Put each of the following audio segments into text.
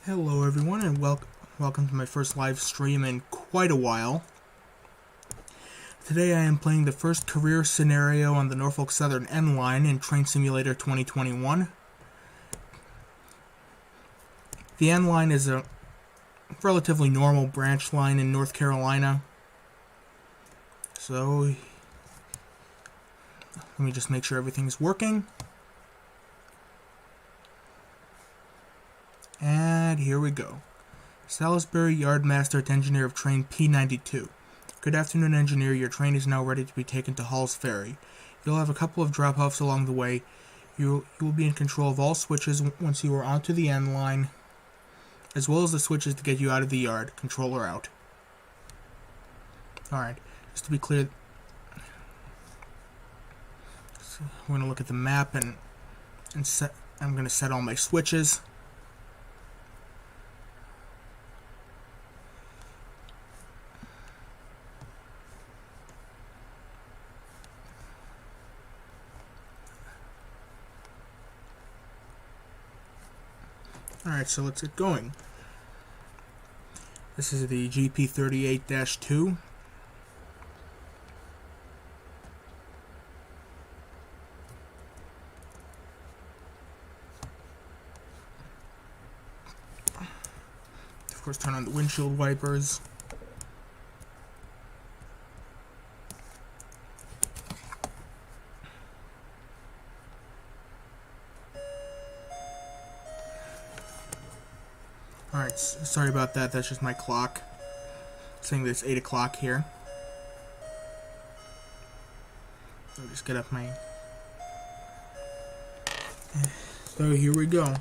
Hello everyone, and welcome to my first live stream in quite a while. Today I am playing the first career scenario on the Norfolk Southern N-Line in Train Simulator 2021. The N-Line is a relatively normal branch line in North Carolina. So, let me just make sure everything's working. And here we go. Salisbury Yardmaster to Engineer of Train P92. Good afternoon, engineer. Your train is now ready to be taken to Hall's Ferry. You'll have a couple of drop-offs along the way. You will be in control of all switches once you are onto the N line, as well as the switches to get you out of the yard. Controller out. Alright, just to be clear, so I'm going to look at the map and I'm going to set all my switches. Alright, so let's get going. This is the GP38-2. Of course, turn on the windshield wipers. Alright, sorry about that, that's just my clock saying that it's 8 o'clock here. I'll just get up my... So here we go.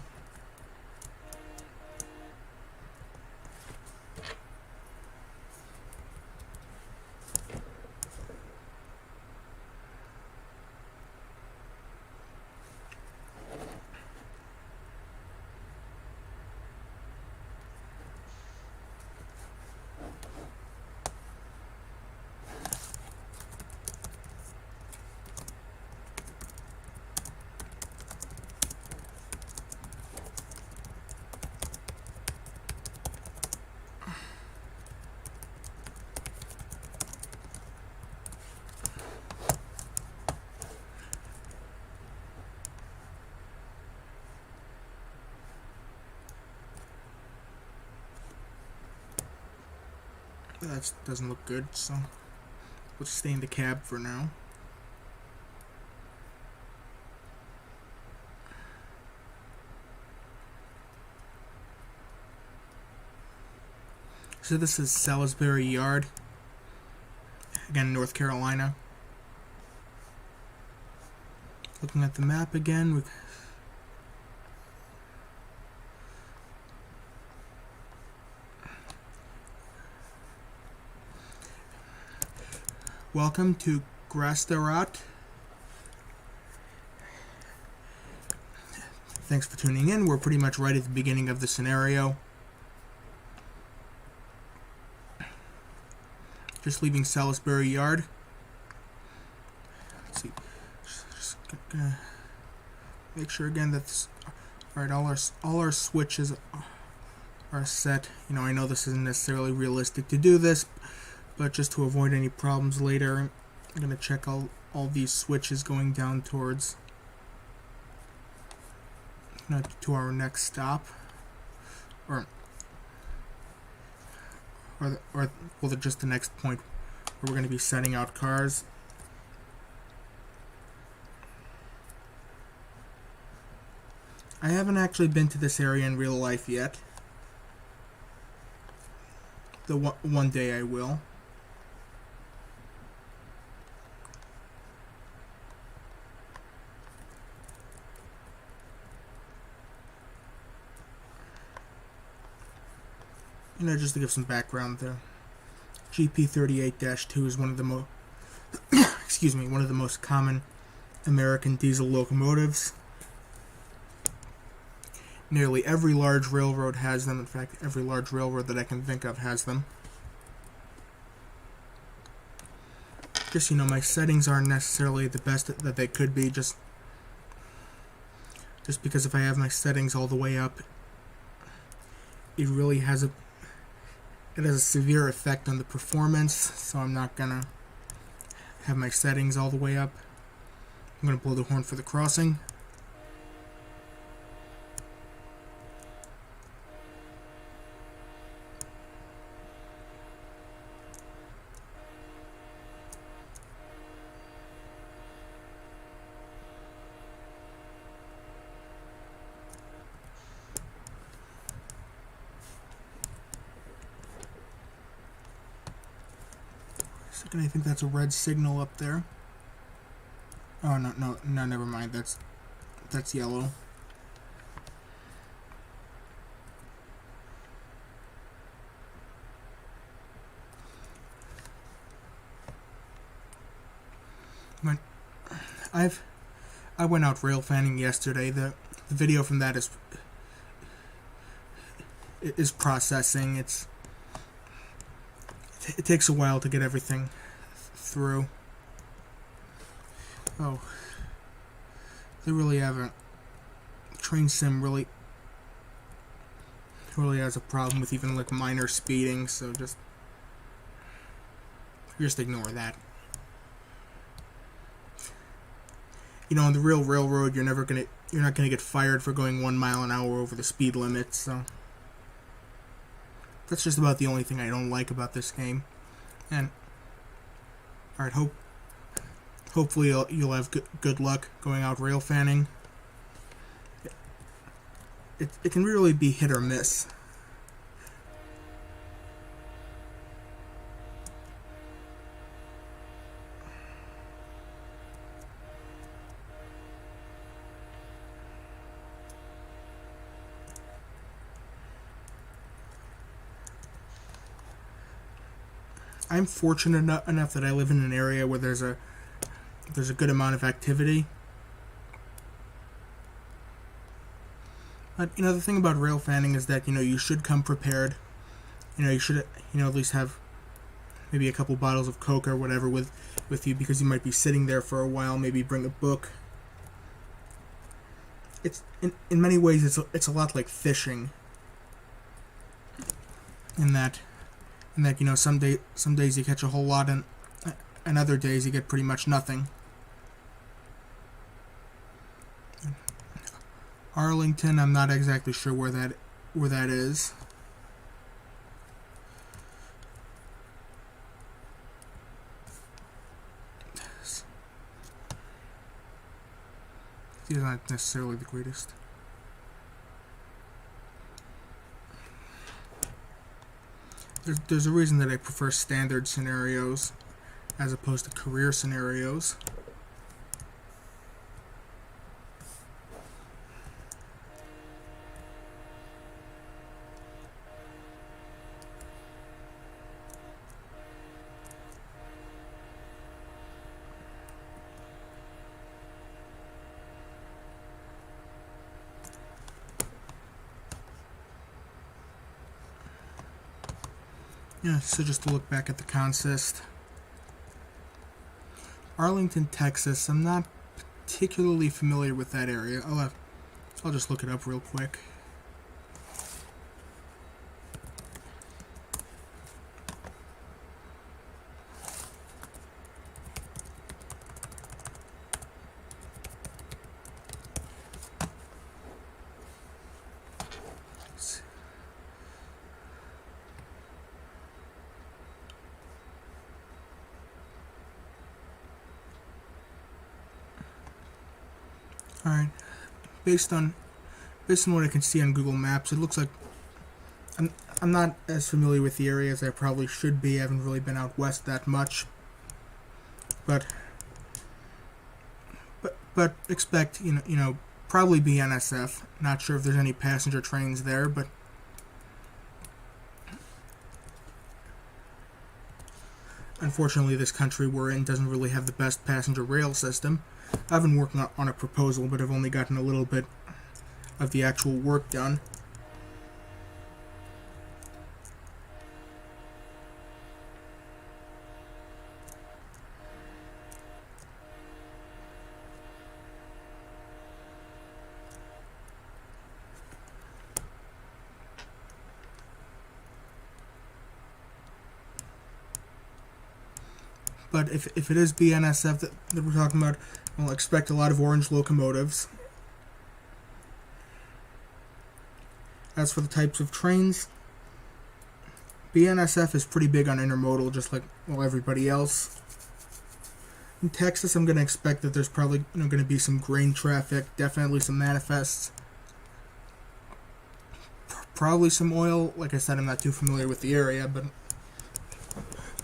That doesn't look good, so we'll stay in the cab for now. So this is Salisbury Yard, again, North Carolina. Looking at the map again, welcome to Grastarat. Thanks for tuning in. We're pretty much right at the beginning of the scenario. Just leaving Salisbury Yard. Let's see. Just gonna make sure again that's alright. All our switches are set. You know, I know this isn't necessarily realistic to do this, but just to avoid any problems later, I'm going to check all these switches going down towards to our next stop, or just the next point where we're going to be setting out cars. I haven't actually been to this area in real life yet. One day I will. You know, just to give some background, the GP38-2 is one of the most one of the most common American diesel locomotives. Nearly every large railroad has them. In fact, every large railroad that I can think of has them. Just, you know, my settings aren't necessarily the best that they could be, just because if I have my settings all the way up, it really has a severe effect on the performance, so I'm not gonna have my settings all the way up. I'm gonna blow the horn for the crossing. Second, I think that's a red signal up there. Oh, no, never mind. That's yellow. When I went out rail fanning yesterday. The video from that is processing. It takes a while to get everything through. Oh, they really haven't. Train sim really has a problem with even like minor speeding, so just ignore that. You know, on the real railroad, you're not gonna get fired for going 1 mile an hour over the speed limit. So that's just about the only thing I don't like about this game. And all right, hopefully you'll have good luck going out rail fanning. It can really be hit or miss. I'm fortunate enough that I live in an area where there's a good amount of activity. But you know, the thing about rail fanning is that you should come prepared. You should at least have maybe a couple bottles of Coke or whatever with you, because you might be sitting there for a while. Maybe bring a book. It's in many ways it's a lot like fishing. In that some days you catch a whole lot, and other days you get pretty much nothing. Arlington, I'm not exactly sure where that is. These aren't necessarily the greatest. There's a reason that I prefer standard scenarios as opposed to career scenarios. Yeah, so just to look back at the consist. Arlington, Texas. I'm not particularly familiar with that area. I'll just look it up real quick. Alright, based on what I can see on Google Maps, it looks like I'm not as familiar with the area as I probably should be. I haven't really been out west that much, but expect probably BNSF. Not sure if there's any passenger trains there, but unfortunately this country we're in doesn't really have the best passenger rail system. I've been working on a proposal, but I've only gotten a little bit of the actual work done. but if it is BNSF that we're talking about, I'll expect a lot of orange locomotives. As for the types of trains, BNSF is pretty big on intermodal, just like everybody else. In Texas, I'm going to expect that there's probably going to be some grain traffic, definitely some manifests, probably some oil. Like I said, I'm not too familiar with the area, but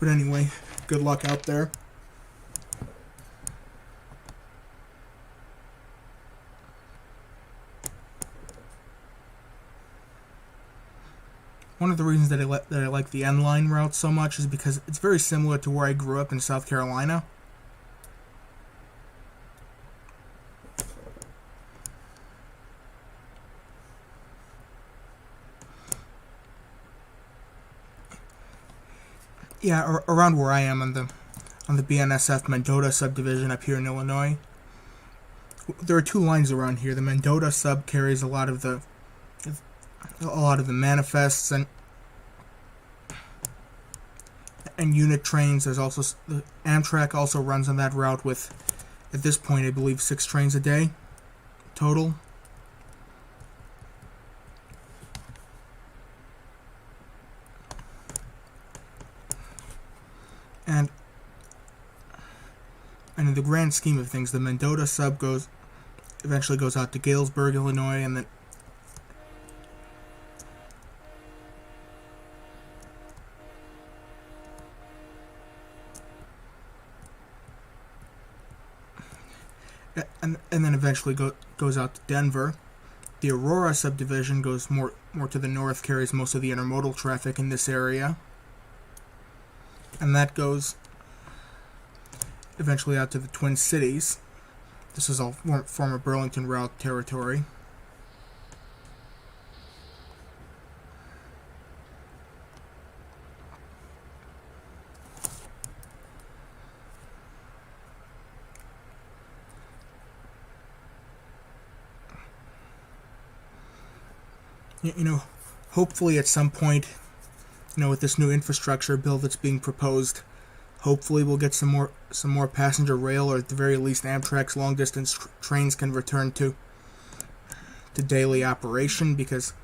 anyway, good luck out there. One of the reasons that I like the N-Line route so much is because it's very similar to where I grew up in South Carolina. Yeah, around where I am on the BNSF Mendota subdivision up here in Illinois. There are two lines around here. The Mendota sub carries a lot of the manifests and unit trains. There's also the Amtrak also runs on that route with, at this point, I believe 6 trains a day total. And in the grand scheme of things, the Mendota sub eventually goes out to Galesburg, Illinois, and then eventually goes out to Denver. The Aurora subdivision goes more to the north, carries most of the intermodal traffic in this area. And that goes eventually out to the Twin Cities. This is all former Burlington route territory. Hopefully at some point, with this new infrastructure bill that's being proposed, hopefully we'll get some more passenger rail, or at the very least Amtrak's long distance trains can return to daily operation, because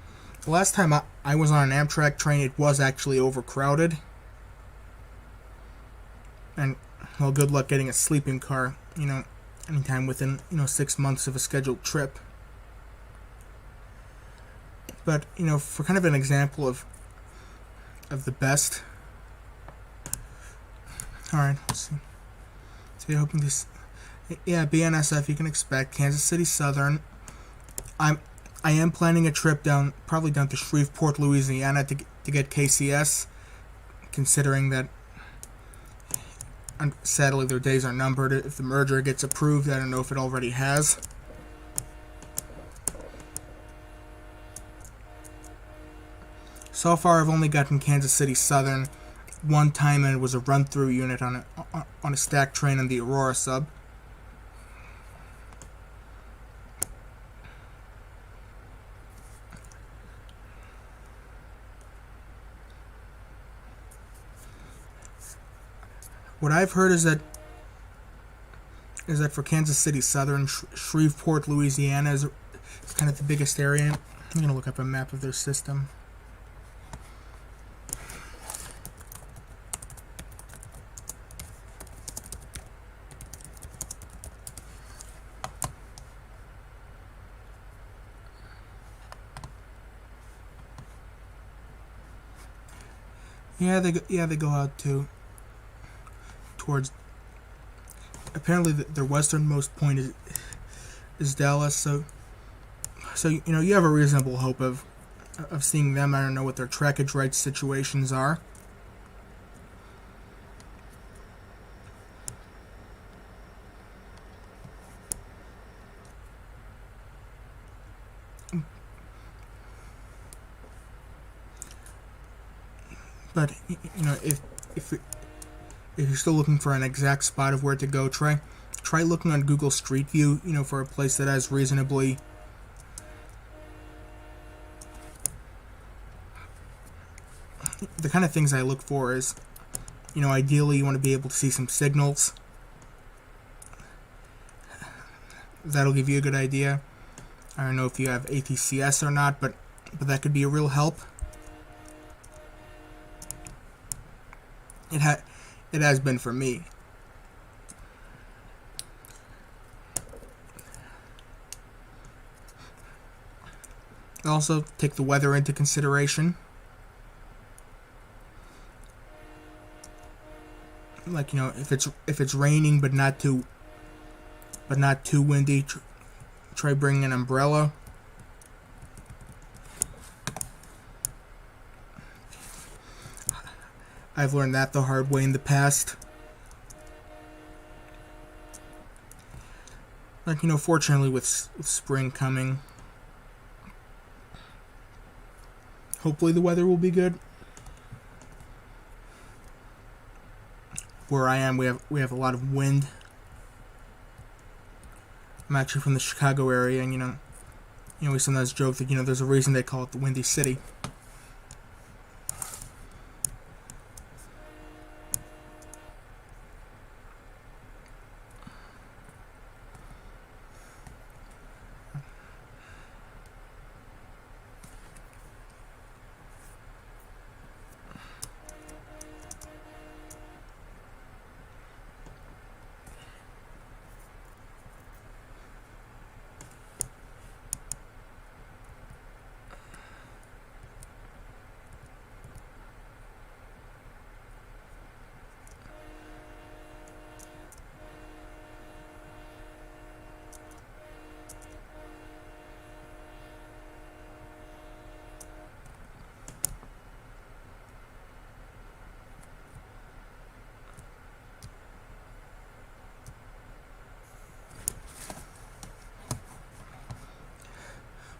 the last time I was on an Amtrak train, it was actually overcrowded. And, well, good luck getting a sleeping car, anytime within, 6 months of a scheduled trip. But, for kind of an example of the best. Alright, let's see. So you're hoping this... Yeah, BNSF, you can expect. Kansas City Southern. I am planning a trip probably down to Shreveport, Louisiana to get KCS, considering that sadly their days are numbered. If the merger gets approved, I don't know if it already has. So far, I've only gotten Kansas City Southern one time, and it was a run-through unit on a stacked train on the Aurora sub. What I've heard is that for Kansas City Southern, Shreveport, Louisiana is kind of the biggest area. I'm going to look up a map of their system. Yeah, they go out towards. Apparently, their westernmost point is Dallas. So you have a reasonable hope of seeing them. I don't know what their trackage rights situations are. But if you're still looking for an exact spot of where to go, try looking on Google Street View, for a place that has reasonably the kind of things I look for is ideally you want to be able to see some signals. That'll give you a good idea. I don't know if you have ATCS or not, but that could be a real help. It has been for me. Also, take the weather into consideration. Like, if it's raining but not too windy, try bringing an umbrella. I've learned that the hard way in the past. Like, fortunately with spring coming, hopefully the weather will be good. Where I am, we have a lot of wind. I'm actually from the Chicago area, and we sometimes joke that there's a reason they call it the Windy City.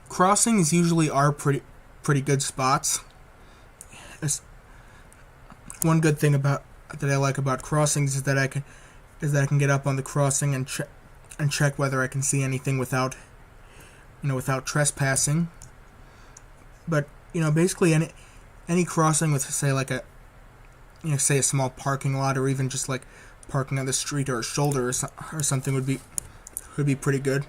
Crossings usually are pretty good spots. One good thing that I like about crossings is that I can get up on the crossing and check whether I can see anything without trespassing. But basically any crossing with say a small parking lot, or even just like parking on the street or a shoulder or something would be pretty good.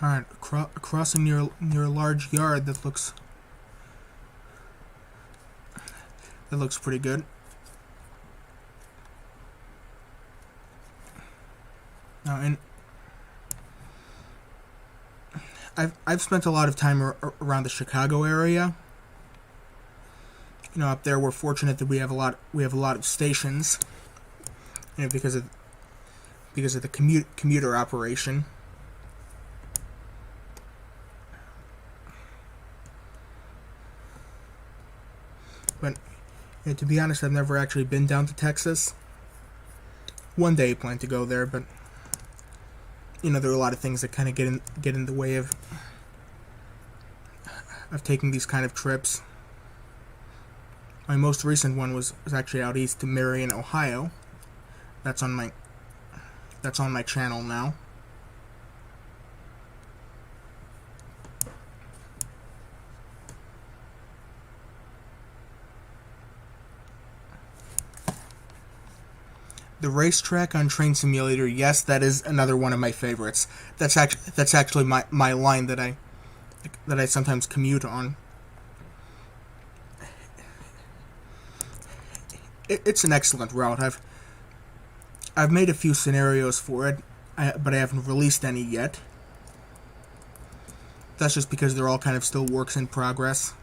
Alright, crossing near a large yard that looks pretty good. Now, I've spent a lot of time around the Chicago area. Up there we're fortunate that we have a lot of stations. Because of the commuter operation. But to be honest, I've never actually been down to Texas. One day I plan to go there, but there are a lot of things that kind of get in the way of taking these kind of trips. My most recent one was actually out east to Marion, Ohio. That's on my channel now. The racetrack on Train Simulator, yes, that is another one of my favorites. That's actually my line that I sometimes commute on. It's an excellent route. I've made a few scenarios for it, but I haven't released any yet. That's just because they're all kind of still works in progress.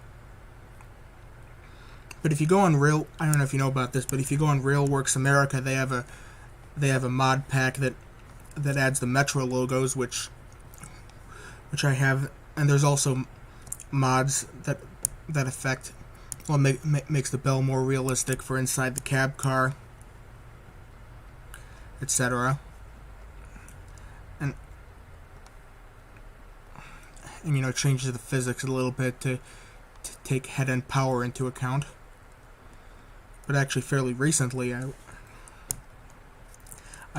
But if you go on I don't know if you know about this, but if you go on Railworks America, they have a mod pack that adds the Metro logos, which I have, and there's also mods that affect, makes the bell more realistic for inside the cab car, etc. And and changes the physics a little bit to take head-end power into account. But actually, fairly recently, I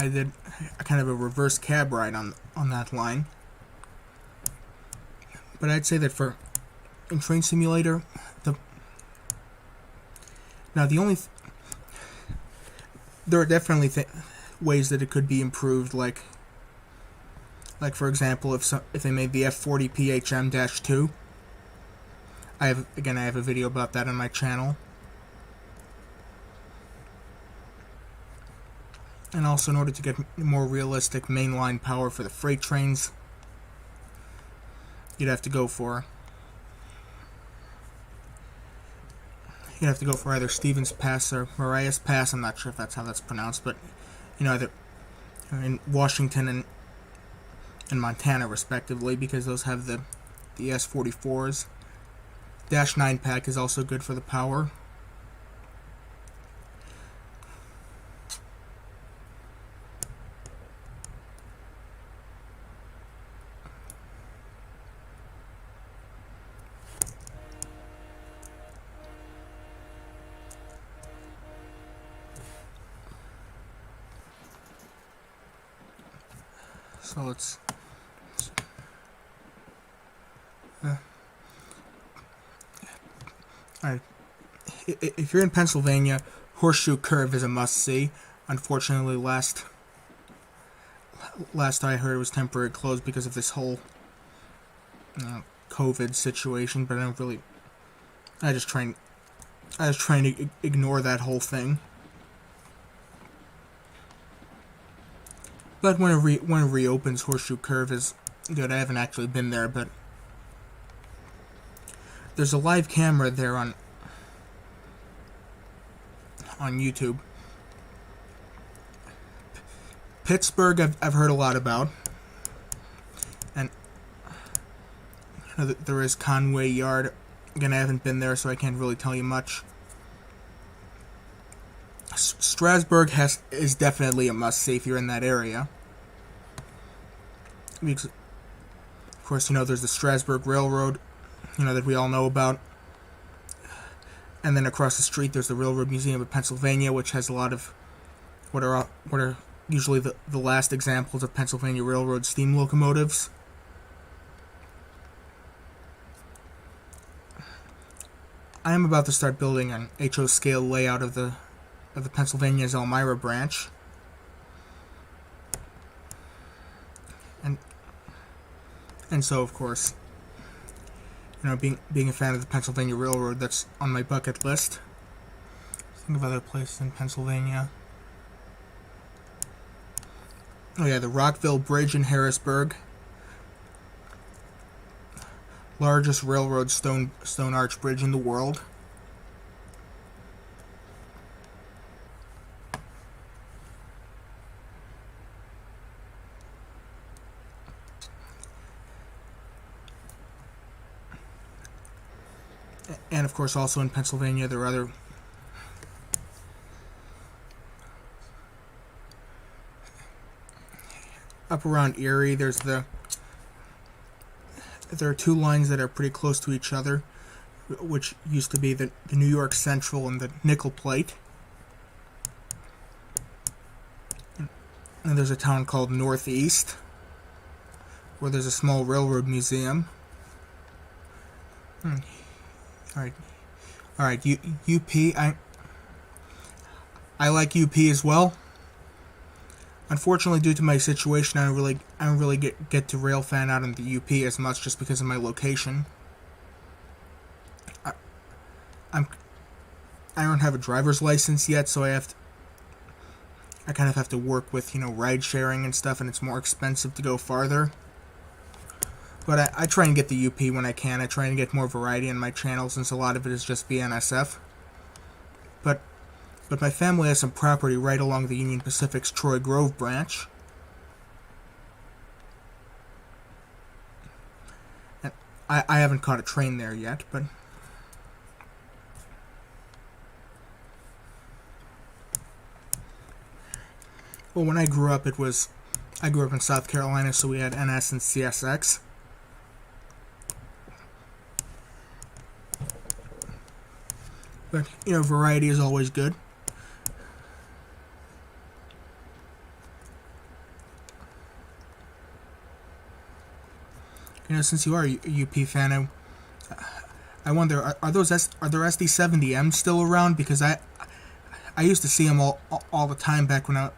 did a kind of a reverse cab ride on that line. But I'd say that in Train Simulator, there are definitely ways that it could be improved, like for example, if they made the F40 PHM-2. I have a video about that on my channel. And also, in order to get more realistic mainline power for the freight trains, you'd have to go for either Stevens Pass or Marias Pass. I'm not sure if that's how that's pronounced, but either in Washington and Montana respectively, because those have the S44s. Dash 9 pack is also good for the power. So let's alright. If you're in Pennsylvania, Horseshoe Curve is a must-see. Unfortunately, last I heard, it was temporarily closed because of this whole COVID situation. But I just trying to ignore that whole thing. But when it reopens, Horseshoe Curve is good. I haven't actually been there, but there's a live camera there on YouTube. Pittsburgh, I've heard a lot about, and there is Conway Yard. Again, I haven't been there, so I can't really tell you much. Strasburg is definitely a must-see if you're in that area. Because, of course, there's the Strasburg Railroad, that we all know about. And then across the street, there's the Railroad Museum of Pennsylvania, which has a lot of what are usually the last examples of Pennsylvania Railroad steam locomotives. I am about to start building an HO scale layout of the Pennsylvania's Elmira branch. And so, of course, being a fan of the Pennsylvania Railroad, that's on my bucket list. Think of other places in Pennsylvania. Oh yeah, the Rockville Bridge in Harrisburg. Largest railroad stone arch bridge in the world. And of course, also in Pennsylvania, there are other up around Erie. There are two lines that are pretty close to each other, which used to be the New York Central and the Nickel Plate. And there's a town called Northeast, where there's a small railroad museum. All right. UP. I like UP as well. Unfortunately, due to my situation, I don't really get to rail fan out in the UP as much, just because of my location. I don't have a driver's license yet, so I kind of have to work with ride sharing and stuff, and it's more expensive to go farther. But I try and get the UP when I can. I try and get more variety in my channel, since a lot of it is just BNSF. But my family has some property right along the Union Pacific's Troy Grove branch. And I haven't caught a train there yet, but well, when I grew up in South Carolina, so we had NS and CSX. But, variety is always good. Since you are a UP fan, I wonder, are there SD70Ms still around? Because I used to see them all the time back when I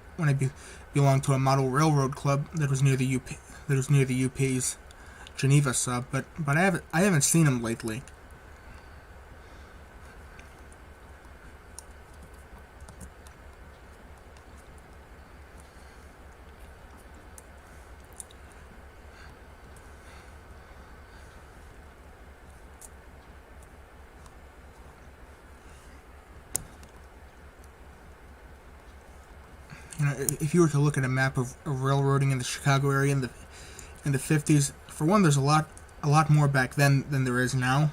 belonged to a model railroad club that was near the UP's Geneva sub, but I haven't seen them lately. If you were to look at a map of railroading in the Chicago area in the 50s, for one, there's a lot more back then than there is now.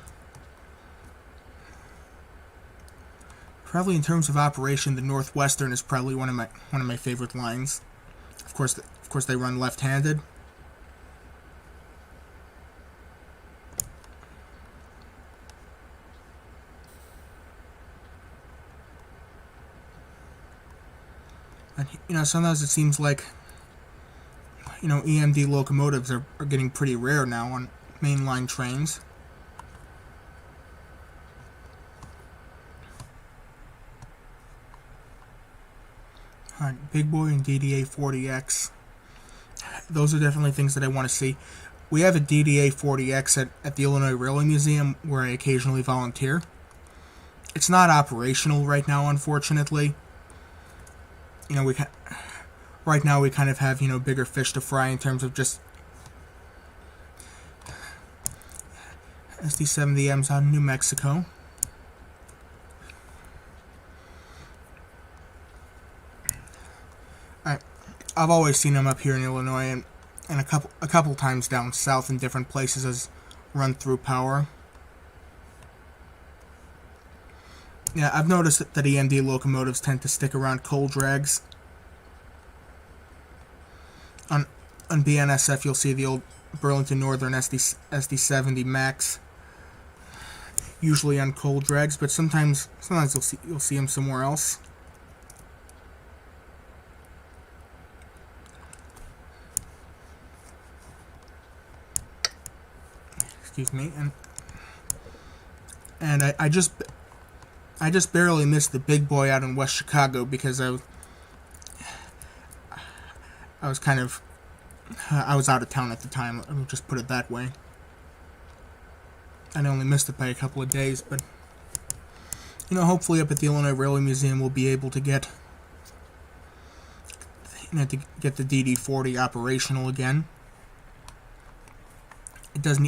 Probably in terms of operation, the Northwestern is probably one of my favorite lines. Of course, they run left-handed. And, sometimes it seems like, EMD locomotives are getting pretty rare now on mainline trains. Alright, Big Boy and DDA 40X. Those are definitely things that I want to see. We have a DDA 40X at the Illinois Railway Museum where I occasionally volunteer. It's not operational right now, unfortunately. Right now we kind of have, bigger fish to fry in terms of just SD70Ms out of New Mexico. I've always seen them up here in Illinois and a couple times down south in different places as run-through power. Yeah, I've noticed that EMD locomotives tend to stick around coal drags. On BNSF, you'll see the old Burlington Northern SD70 Max, usually on coal drags, but sometimes you'll see them somewhere else. Excuse me, and I just barely missed the Big Boy out in West Chicago because I was out of town at the time. I'll just put it that way. I only missed it by a couple of days, but hopefully up at the Illinois Railway Museum we'll be able to get the DD40 operational again. It does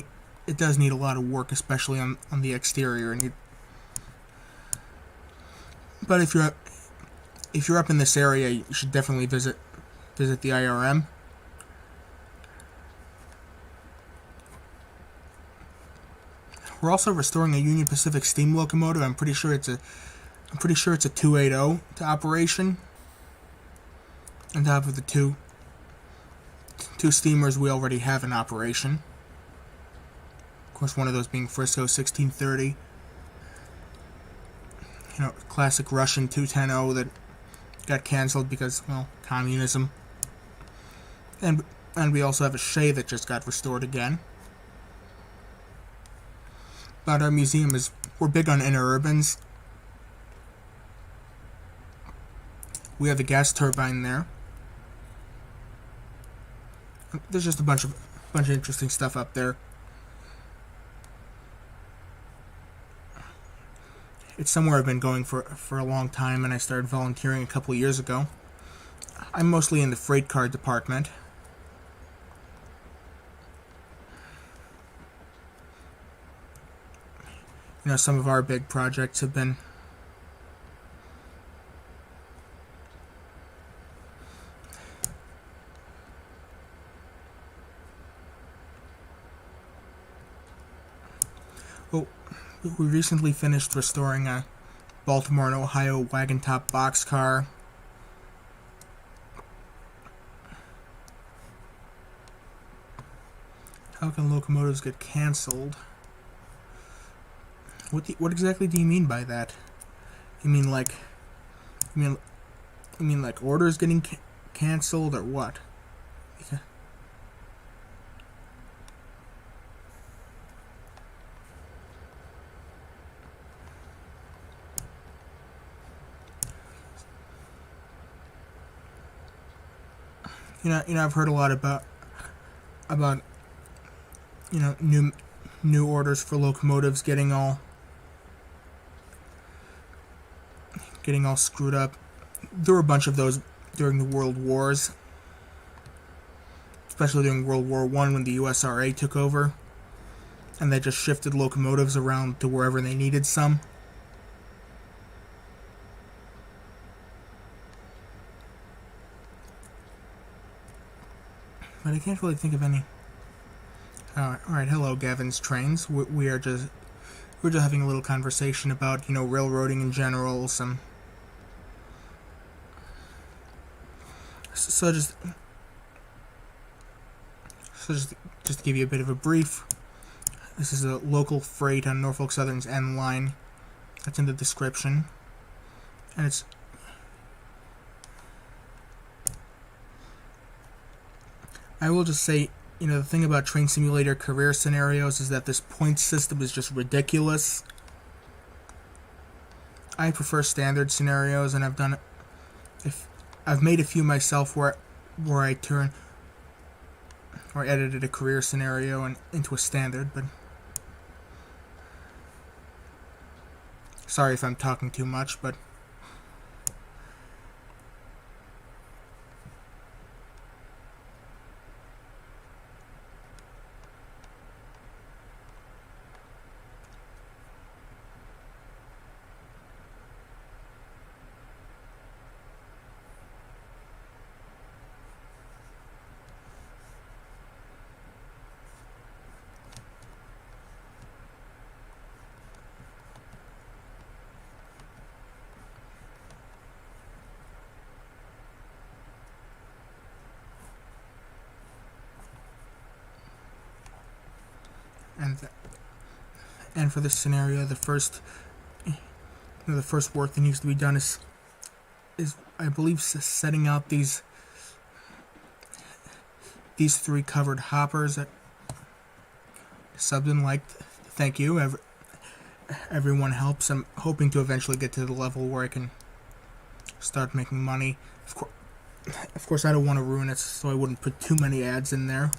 need a lot of work, especially on the exterior. But if you're up in this area, you should definitely visit the IRM. We're also restoring a Union Pacific steam locomotive. I'm pretty sure it's a 280 to operation. On top of the two steamers we already have in operation. Of course, one of those being Frisco 1630. Classic Russian 210 that got canceled because, communism. And we also have a Shea that just got restored again. But our museum we're big on interurbans. We have a gas turbine there. There's just a bunch of interesting stuff up there. It's somewhere I've been going for a long time, and I started volunteering a couple of years ago. I'm mostly in the freight car department. Some of our big projects have been we recently finished restoring a Baltimore and Ohio wagon top boxcar. How can locomotives get canceled? What exactly do you mean by that? You mean like, you mean, you mean like orders getting canceled or what? Okay. I've heard a lot about new orders for locomotives getting all screwed up. There were a bunch of those during the World Wars, especially during World War I when the USRA took over, and they just shifted locomotives around to wherever they needed some. But I can't really think of any. Alright, hello, Gavin's Trains. We're just having a little conversation about, railroading in general, some. So just to give you a bit of a brief, this is a local freight on Norfolk Southern's N-Line. That's in the description. And it's... I will just say, the thing about Train Simulator career scenarios is that this point system is just ridiculous. I prefer standard scenarios, and I've made a few myself where I edited a career scenario into a standard, but sorry if I'm talking too much, but and for this scenario, the first work that needs to be done is I believe setting out these three covered hoppers that Subden liked. Thank you. Everyone helps. I'm hoping to eventually get to the level where I can start making money. Of course, I don't want to ruin it, so I wouldn't put too many ads in there.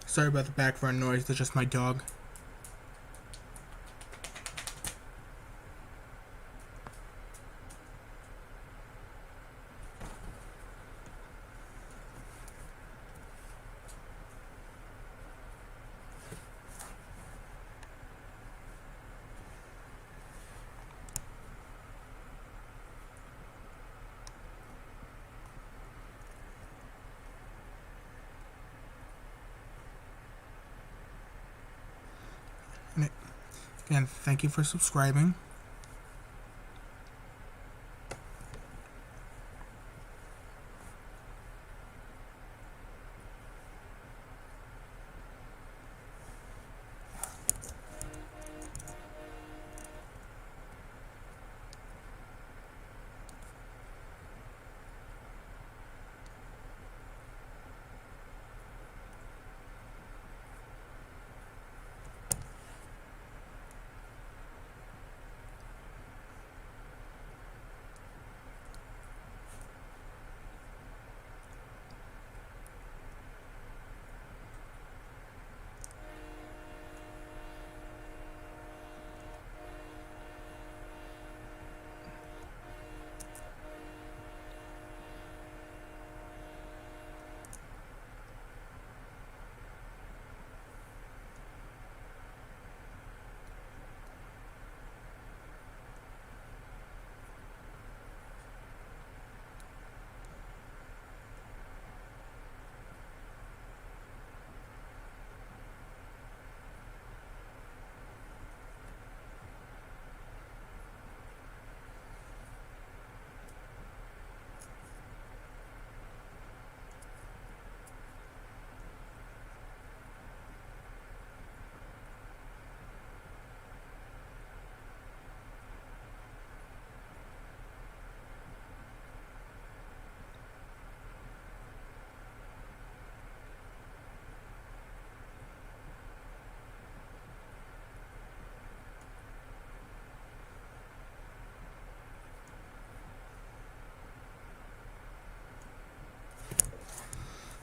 Sorry about the background noise, that's just my dog. Again, thank you for subscribing.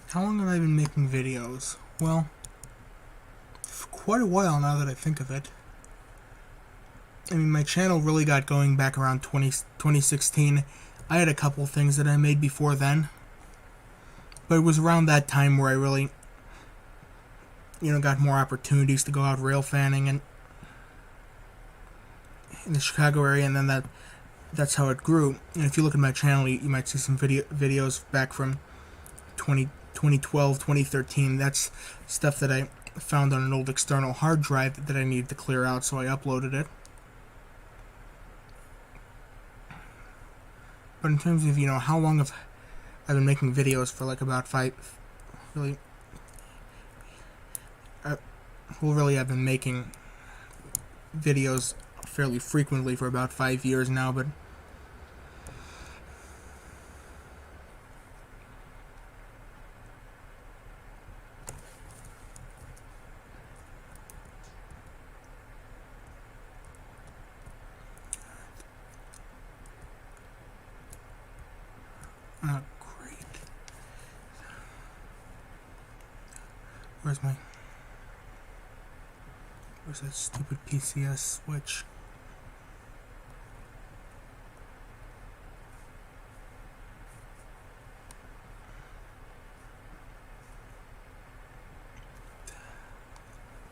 How long have I been making videos? Well, for quite a while now that I think of it. I mean, my channel really got going back around 2016. I had a couple things that I made before then. But it was around that time where I really, got more opportunities to go out rail fanning and in the Chicago area, and then that's how it grew. And if you look at my channel, you might see some videos back from 2012, 2013. That's stuff that I found on an old external hard drive that I needed to clear out, so I uploaded it. But in terms of, how long have I been making videos for, like, about I've been making videos fairly frequently for about 5 years now, but great. Where's that stupid PCS switch?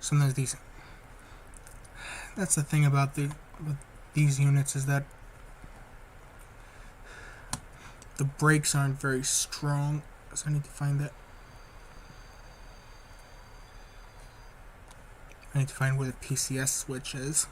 Sometimes that's the thing about with these units, is that the brakes aren't very strong, so I need to find that. I need to find where the PCS switch is.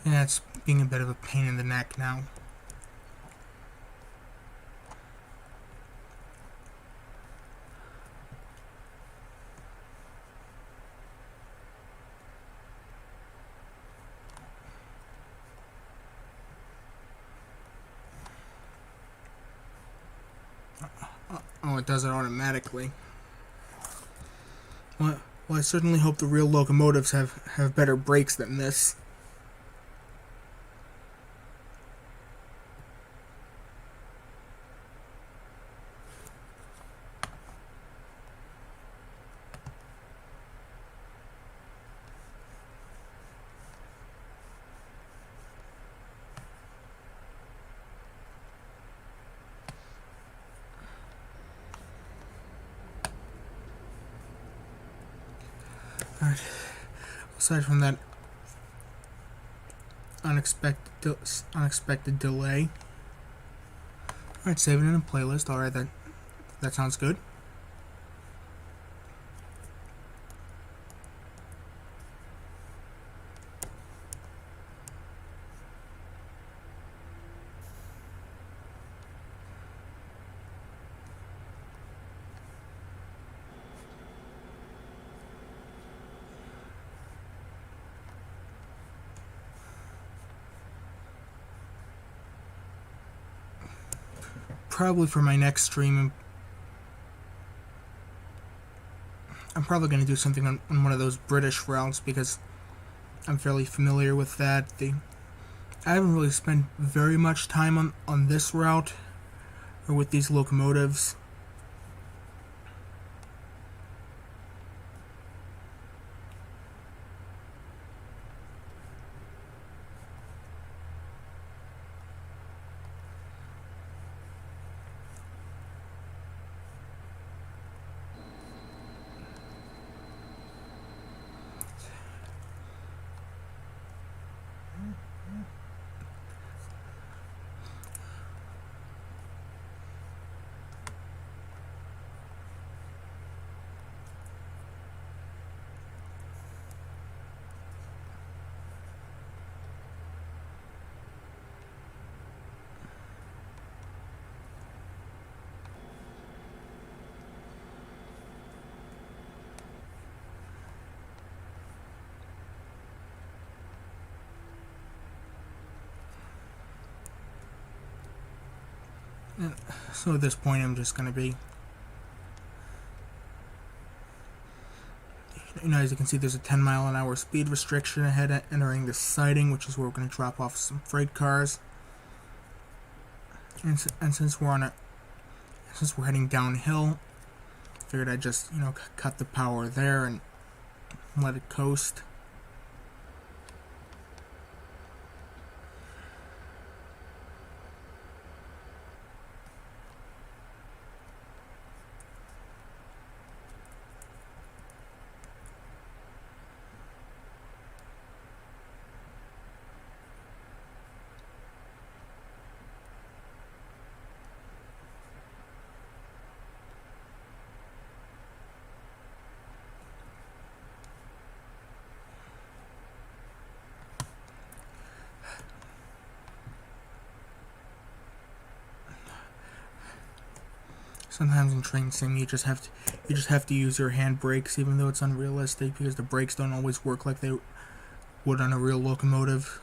Yeah, it's being a bit of a pain in the neck now. Oh, it does it automatically. Well, I certainly hope the real locomotives have better brakes than this. Alright, aside from that unexpected delay. Alright, save it in a playlist. Alright, that sounds good. Probably for my next stream, I'm probably going to do something on one of those British routes, because I'm fairly familiar with that. I haven't really spent very much time on this route or with these locomotives. And so at this point, I'm just going to be, as you can see, there's a 10-mile-an-hour speed restriction ahead entering this siding, which is where we're going to drop off some freight cars. And since we're heading downhill, I figured I'd just, cut the power there and let it coast. Sometimes in train sim you just have to use your hand brakes, even though it's unrealistic, because the brakes don't always work like they would on a real locomotive.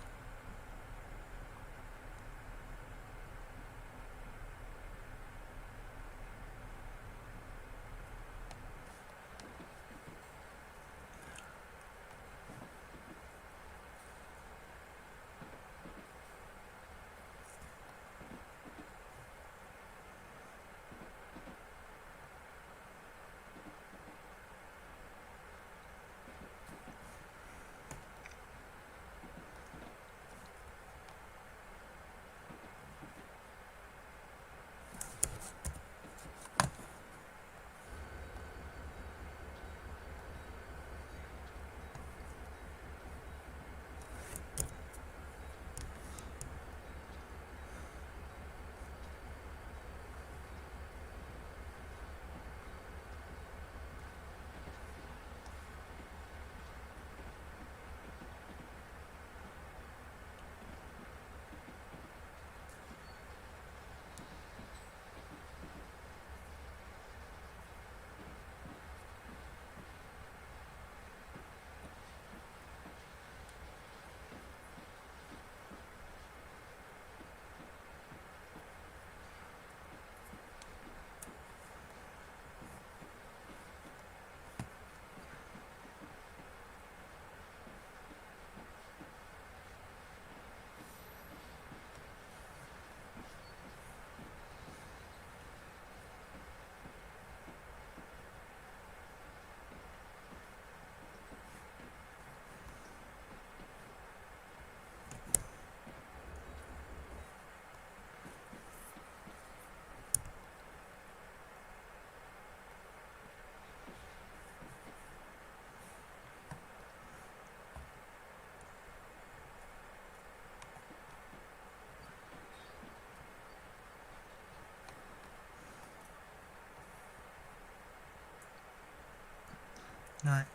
Alright,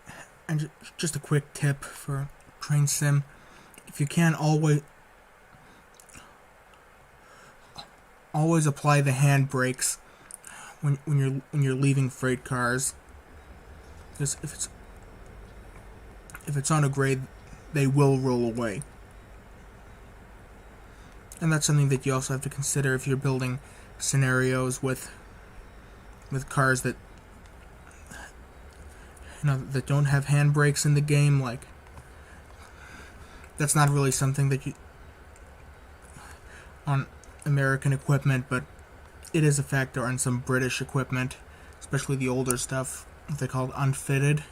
and just a quick tip for train sim: if you can, always apply the hand brakes when you're leaving freight cars, because if it's on a grade, they will roll away. And that's something that you also have to consider if you're building scenarios with cars that that don't have handbrakes in the game. Like, that's not really something that you on American equipment, but it is a factor on some British equipment, especially the older stuff they call unfitted.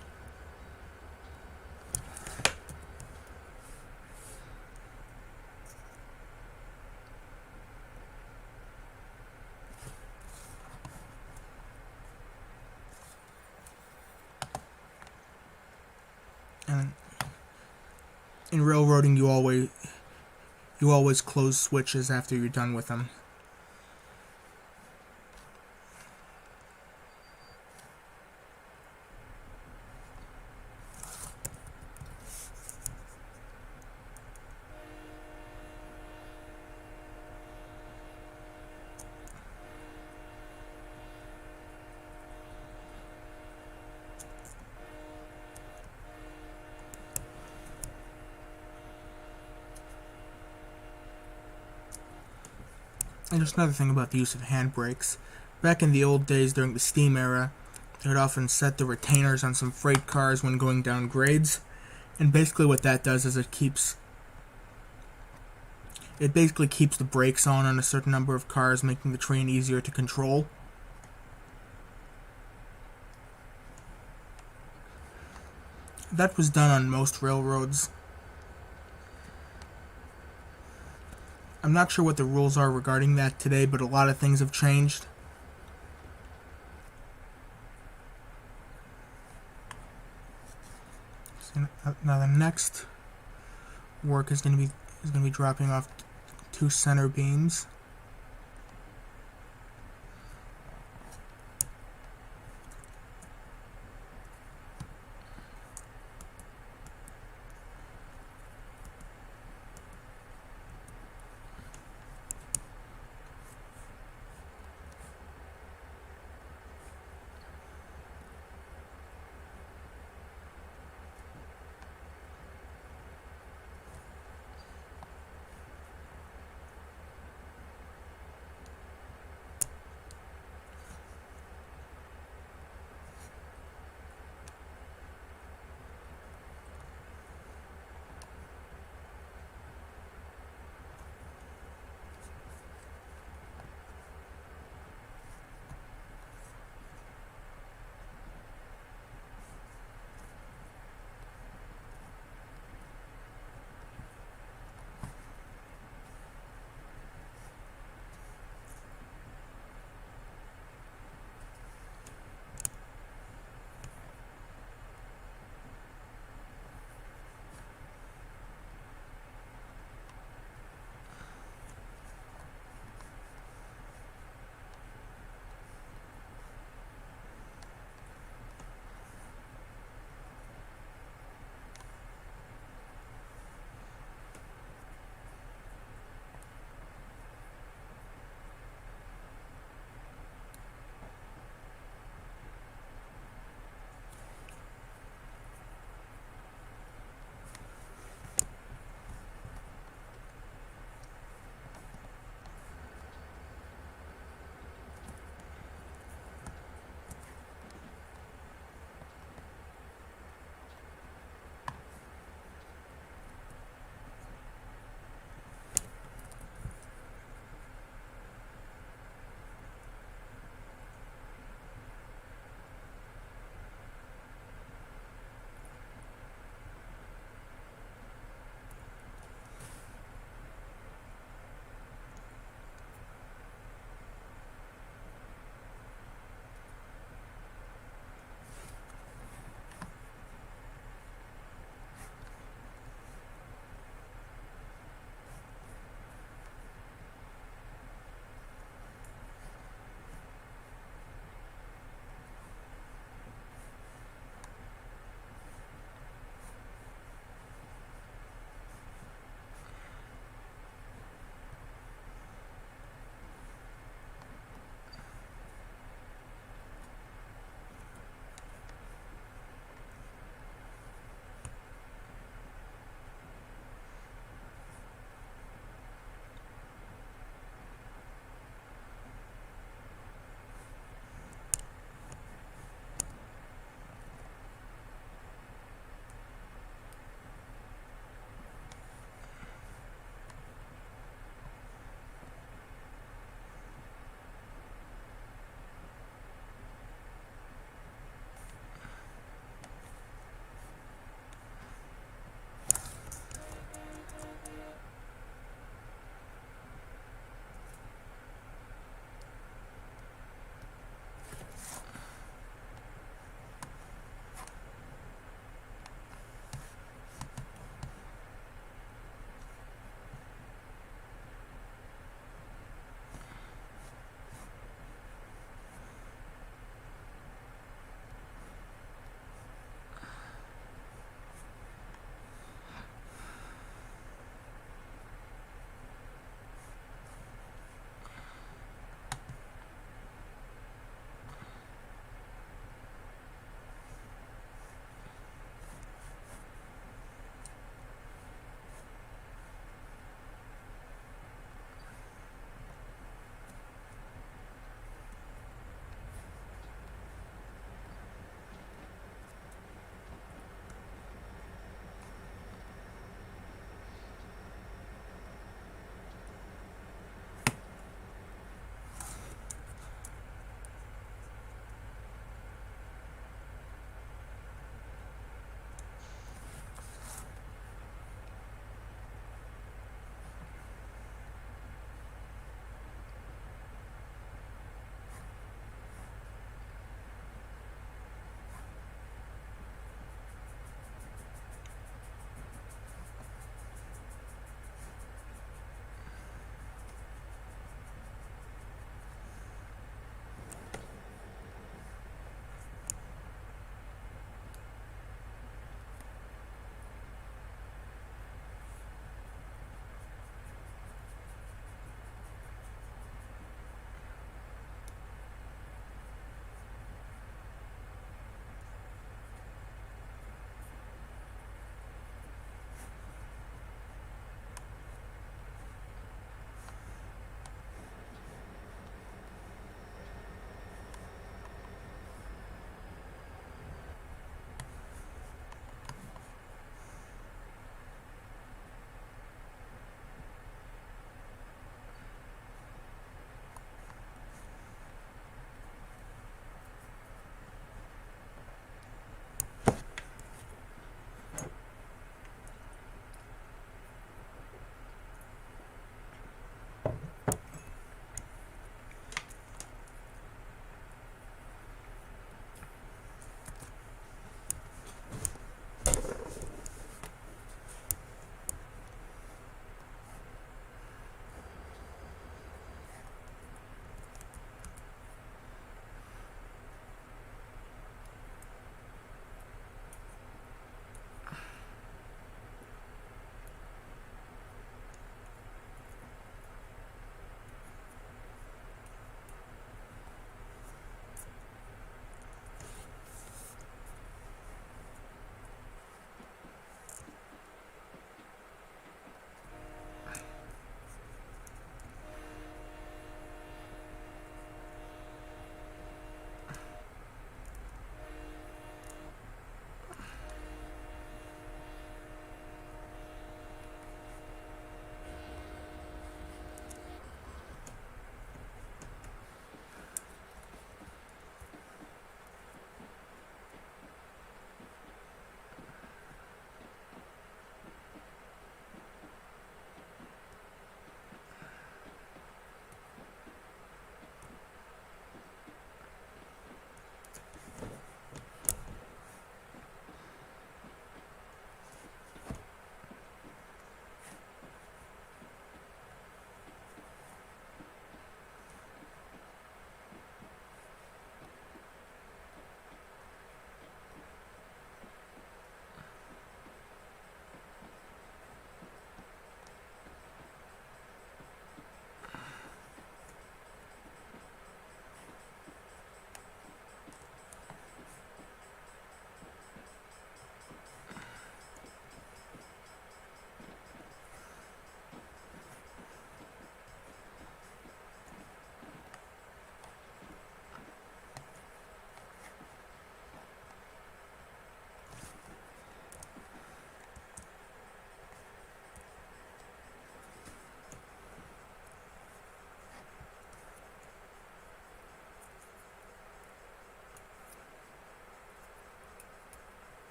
And in railroading, you always close switches after you're done with them. And just another thing about the use of handbrakes. Back in the old days during the steam era, they would often set the retainers on some freight cars when going down grades. And basically what that does is it basically keeps the brakes on a certain number of cars, making the train easier to control. That was done on most railroads. I'm not sure what the rules are regarding that today, but a lot of things have changed. So now the next work is going to be dropping off two center beams.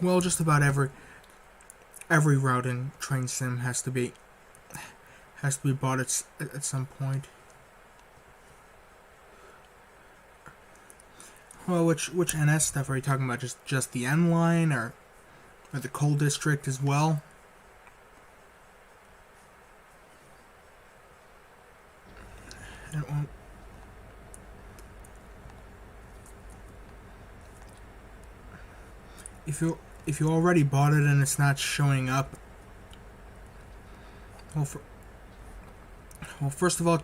Well, just about every route in Train Sim has to be bought at some point. Well, which NS stuff are you talking about? Just the N-Line or the Coal District as well? And, if you already bought it and it's not showing up, well, first of all,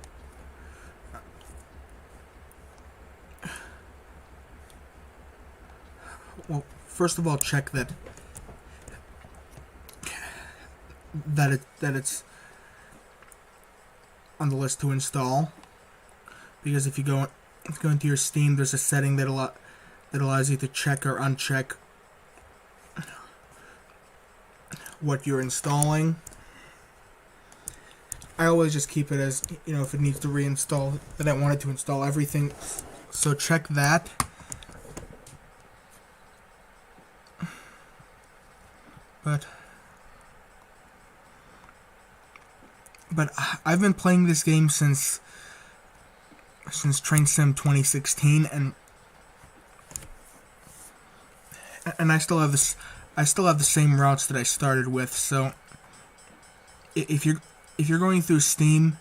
check that it's on the list to install, because if you go into your Steam, there's a setting that allows you to check or uncheck what you're installing. I always just keep it as, if it needs to reinstall, that I want it to install everything. So check that. But I've been playing this game since Train Sim 2016, and I still have the same routes that I started with. So if you're going through Steam,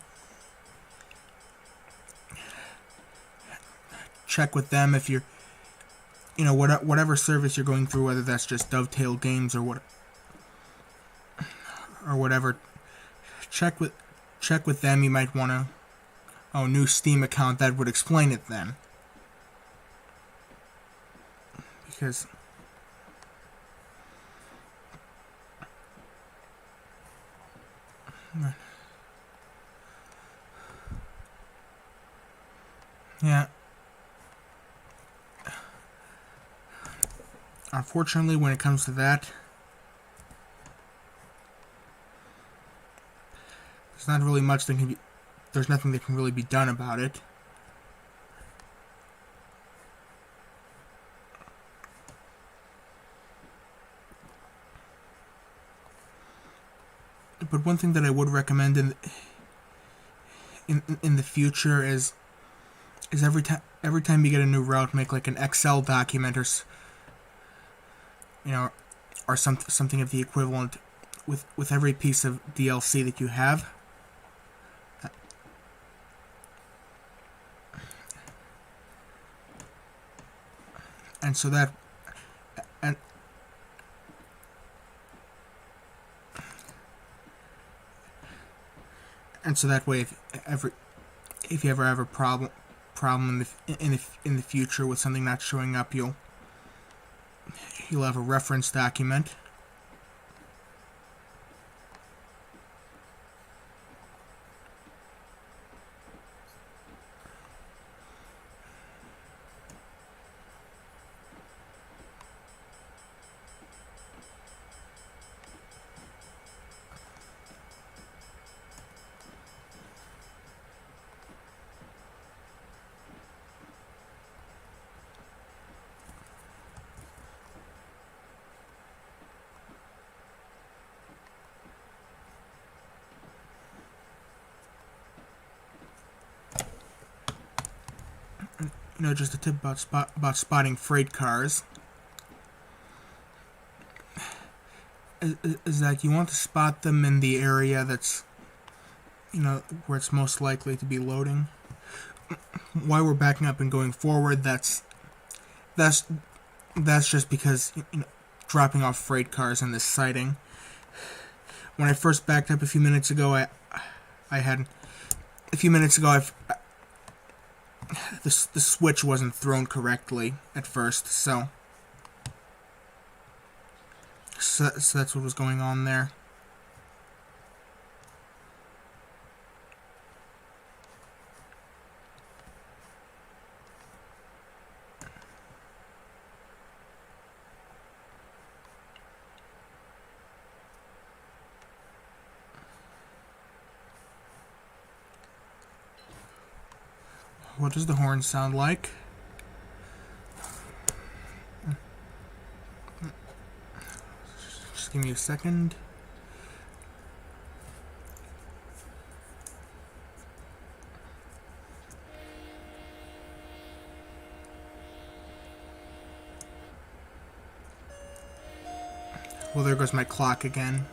check with them. If you're, whatever service you're going through, whether that's just Dovetail Games or whatever, check with them. You might want a new Steam account. That would explain it then, because yeah. Unfortunately, when it comes to that, there's not really much that can be. There's nothing that can really be done about it. But one thing that I would recommend in the future is every time you get a new route, make like an Excel document or something of the equivalent with every piece of DLC that you have. And so that and so that way, if you ever have a problem in the future with something not showing up, you'll have a reference document. Just a tip about spotting freight cars is that you want to spot them in the area that's, where it's most likely to be loading. Why we're backing up and going forward, that's just because, dropping off freight cars in this sighting. When I first backed up a few minutes ago, the switch wasn't thrown correctly at first, so that's what was going on there. What does the horn sound like? Just give me a second. Well, there goes my clock again.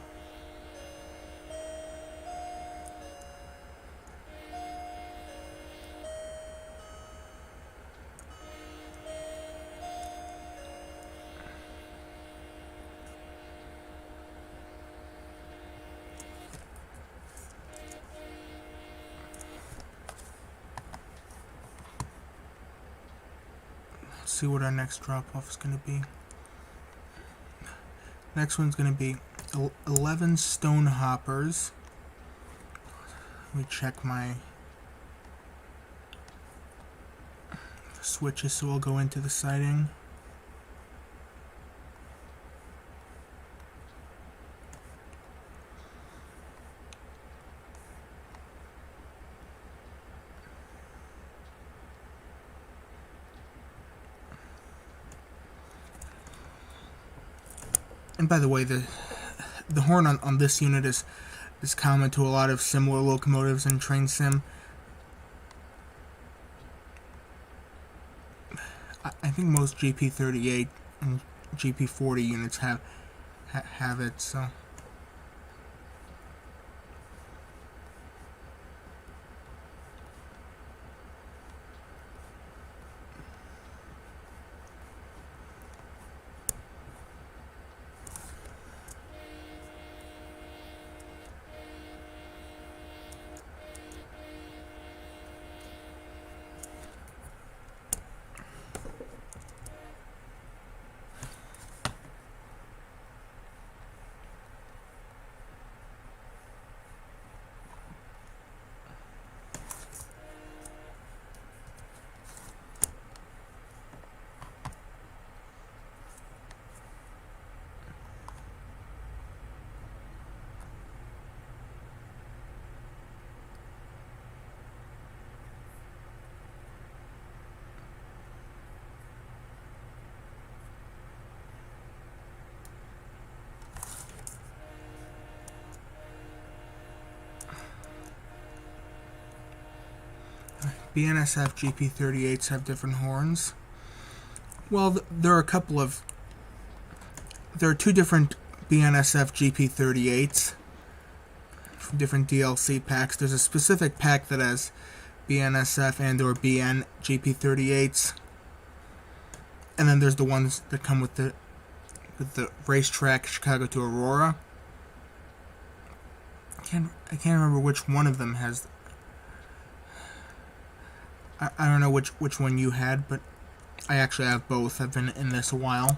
Let's see what our next drop-off is going to be. Next one's going to be 11 stone hoppers. Let me check my switches so we'll go into the siding. And by the way, the horn on this unit is common to a lot of similar locomotives in Train Sim. I think most GP38 and GP40 units have it, so. BNSF GP38s have different horns. Well, there are two different BNSF GP38s from different DLC packs. There's a specific pack that has BNSF and or BN GP38s, and then there's the ones that come with the racetrack Chicago to Aurora. I can't remember which one of them has. I don't know which one you had, but I actually have both. I've been in this a while.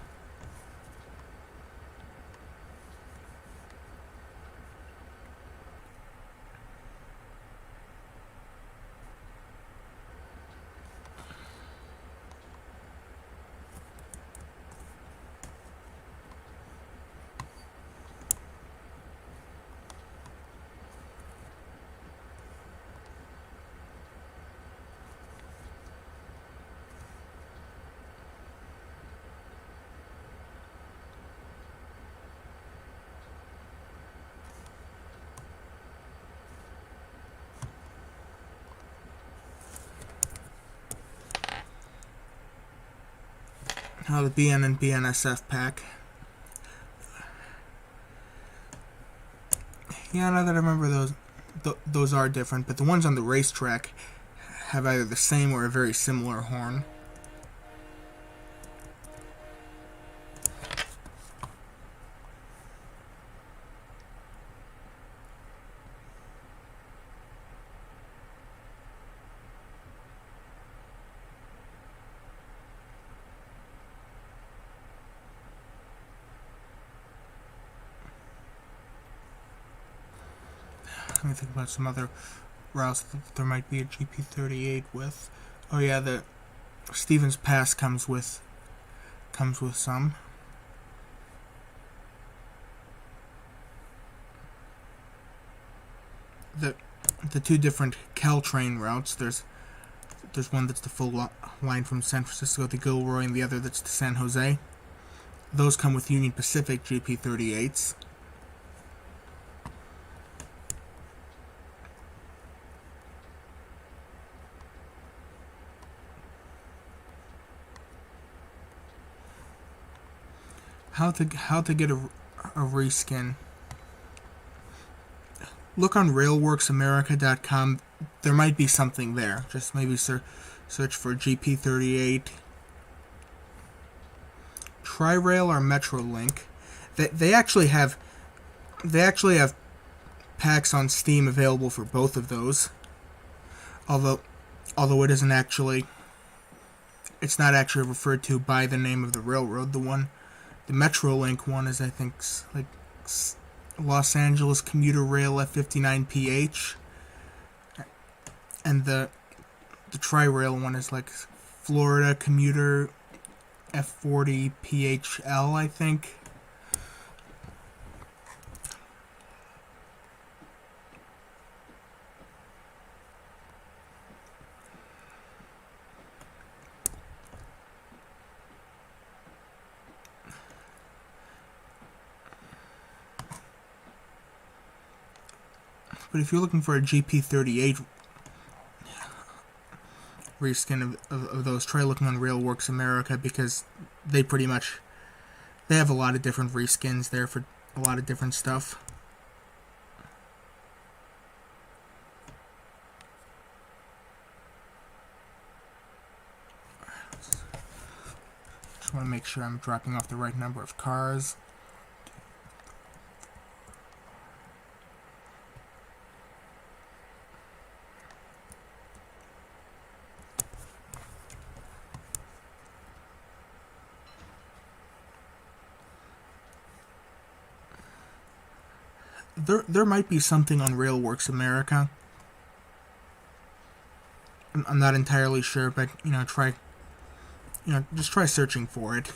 Now the BN and BNSF pack. Yeah, now that I remember, those are different, but the ones on the racetrack have either the same or a very similar horn. Let me think about some other routes that there might be a GP38 with. Oh yeah, the Stevens Pass comes with some. The two different Caltrain routes. There's one that's the full line from San Francisco to Gilroy, and the other that's to San Jose. those come with Union Pacific GP38s. How to get a reskin? Look on railworksamerica.com. There might be something there. Just maybe search for GP38. Tri-Rail or Metrolink. They actually have packs on Steam available for both of those. Although it isn't actually, it's not actually referred to by the name of the railroad. The Metrolink one is, I think, like Los Angeles Commuter Rail F59PH, and the Tri-Rail one is like Florida Commuter F40PHL, I think. But if you're looking for a GP38 reskin of those, try looking on Railworks America, because they have a lot of different reskins there for a lot of different stuff. Just want to make sure I'm dropping off the right number of cars. There might be something on Railworks America. I'm not entirely sure, but just try searching for it.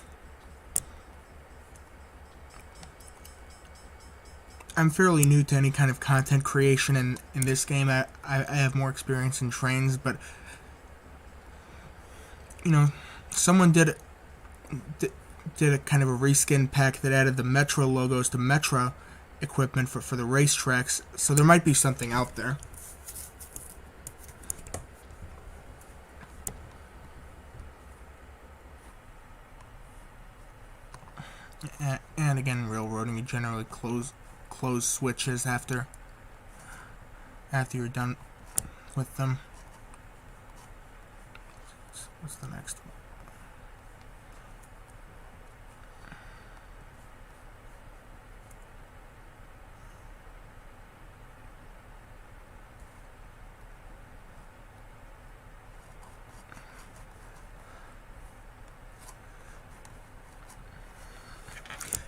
I'm fairly new to any kind of content creation in this game. I have more experience in trains, but someone did a kind of a reskin pack that added the Metro logos to Metro equipment for the racetracks, so there might be something out there. And again, railroading, you generally close switches after you're done with them. What's the next one?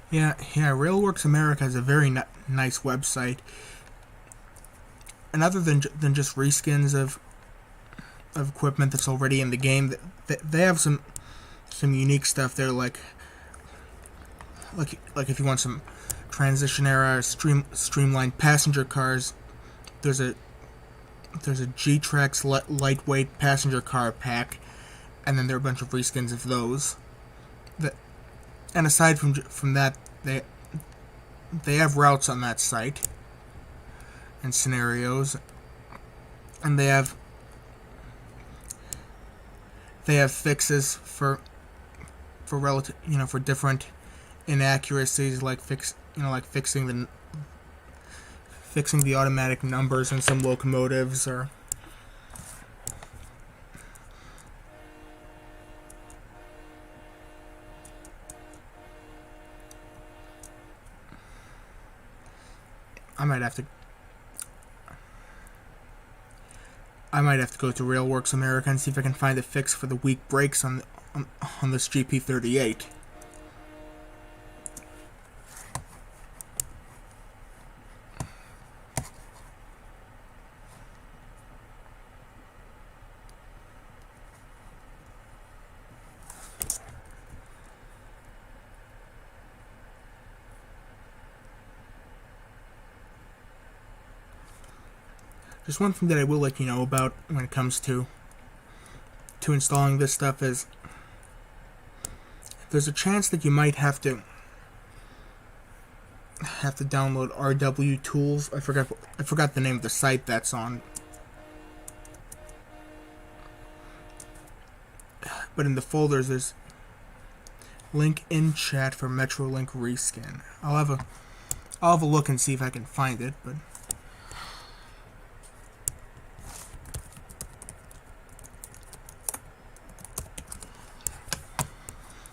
Yeah, Railworks America is a very nice website. And other than just reskins of equipment that's already in the game, they have some unique stuff there, like if you want some transition era streamlined passenger cars, there's a G-Trax lightweight passenger car pack, and then there are a bunch of reskins of those. And aside from that, they have routes on that site and scenarios, and they have fixes for different inaccuracies, like fixing the automatic numbers in some locomotives, or I might have to go to Railworks America and see if I can find a fix for the weak brakes on this GP38. Just one thing that I will let you know about when it comes to installing this stuff is there's a chance that you might have to download RW Tools. I forgot the name of the site that's on. But in the folders, there's link in chat for Metrolink reskin. I'll have a look and see if I can find it. But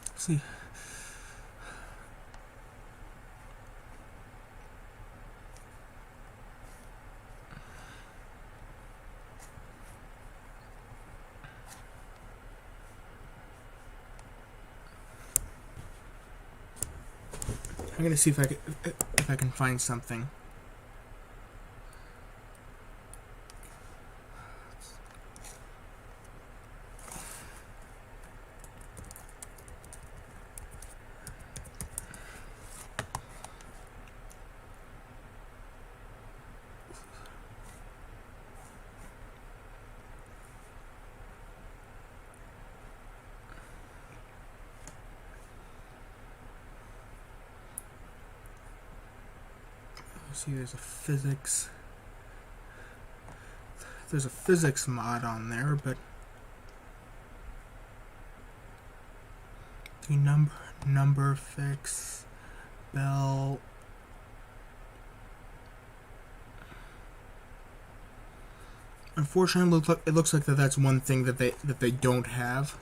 let's see. I'm gonna see if I can find something. See, there's a physics mod on there, but the number fix bell. Unfortunately, it looks like that's one thing that they don't have.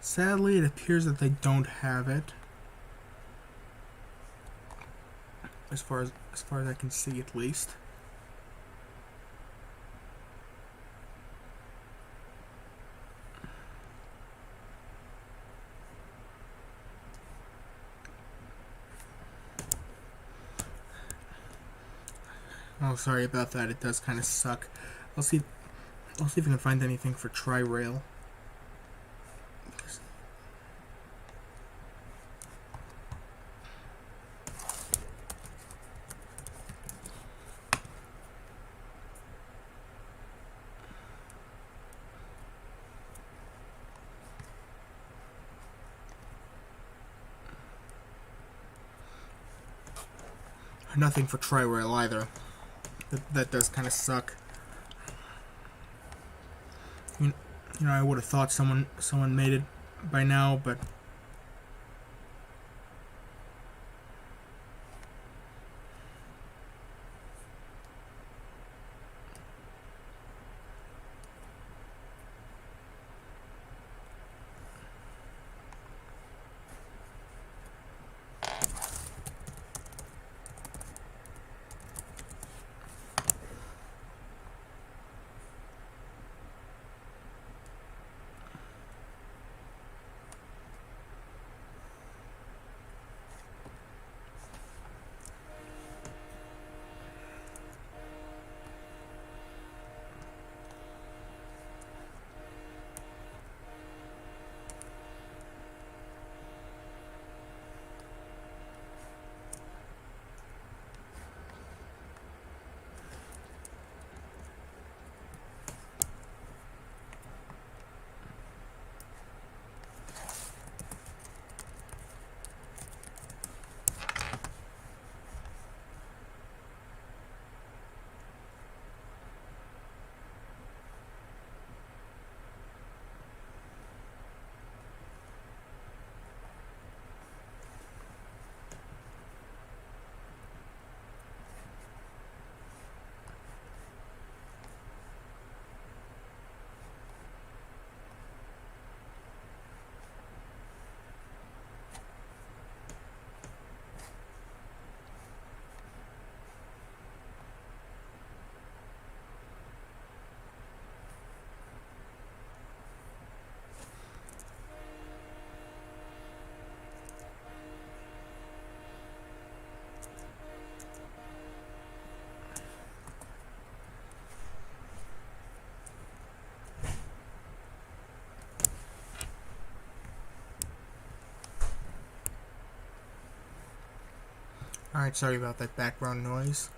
Sadly, it appears that they don't have it, as far as I can see, at least. Oh, sorry about that. It does kind of suck. I'll see if I can find anything for Tri-Rail. Nothing for Tri-Rail either. That does kind of suck. You know, I would have thought someone made it by now, but Alright, sorry about that background noise.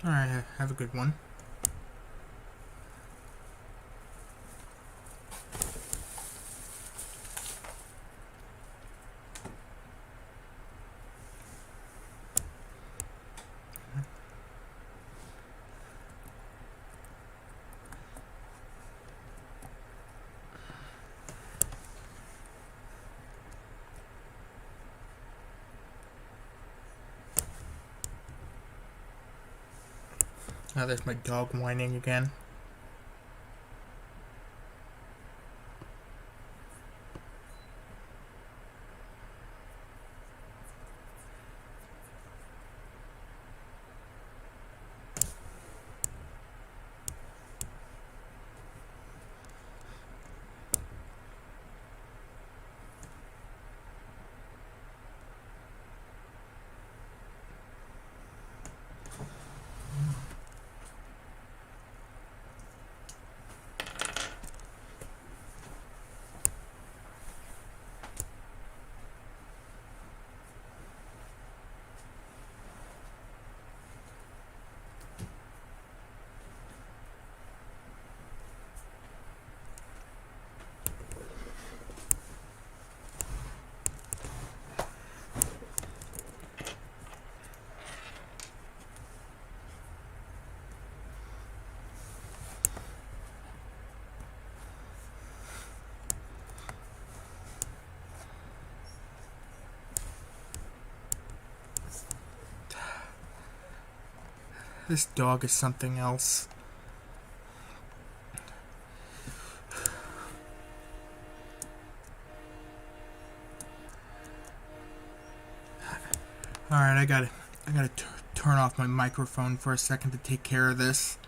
Alright, have a good one. Oh, there's my dog whining again. This dog is something else. Alright, I gotta turn off my microphone for a second to take care of this.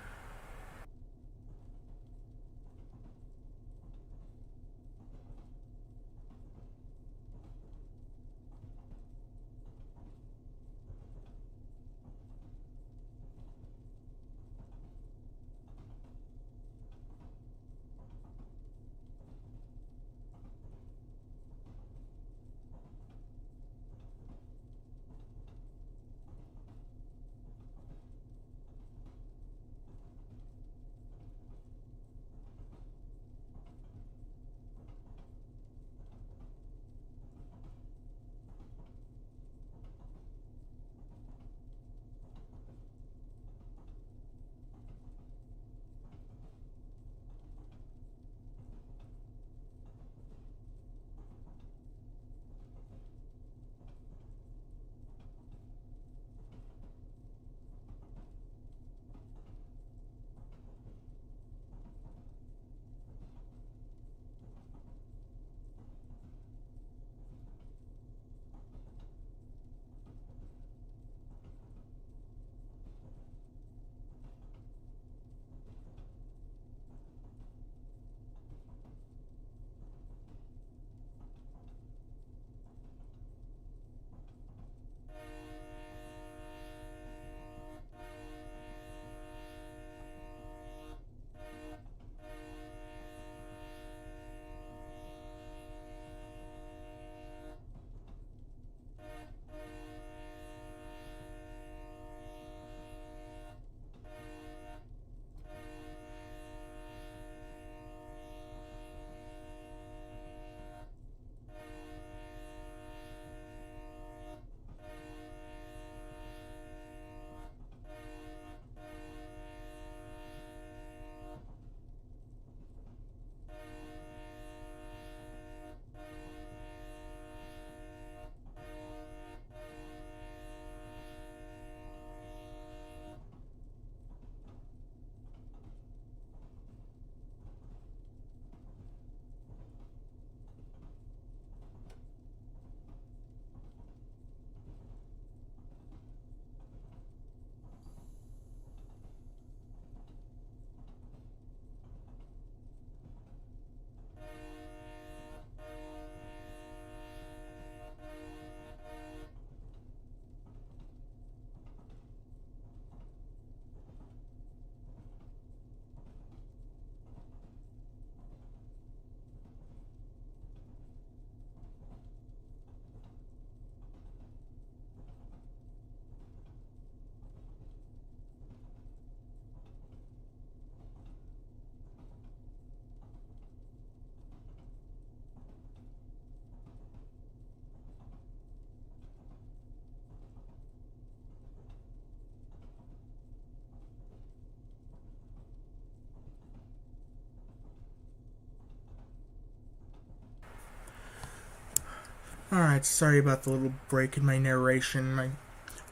Alright, sorry about the little break in my narration.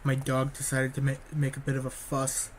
My dog decided to make a bit of a fuss.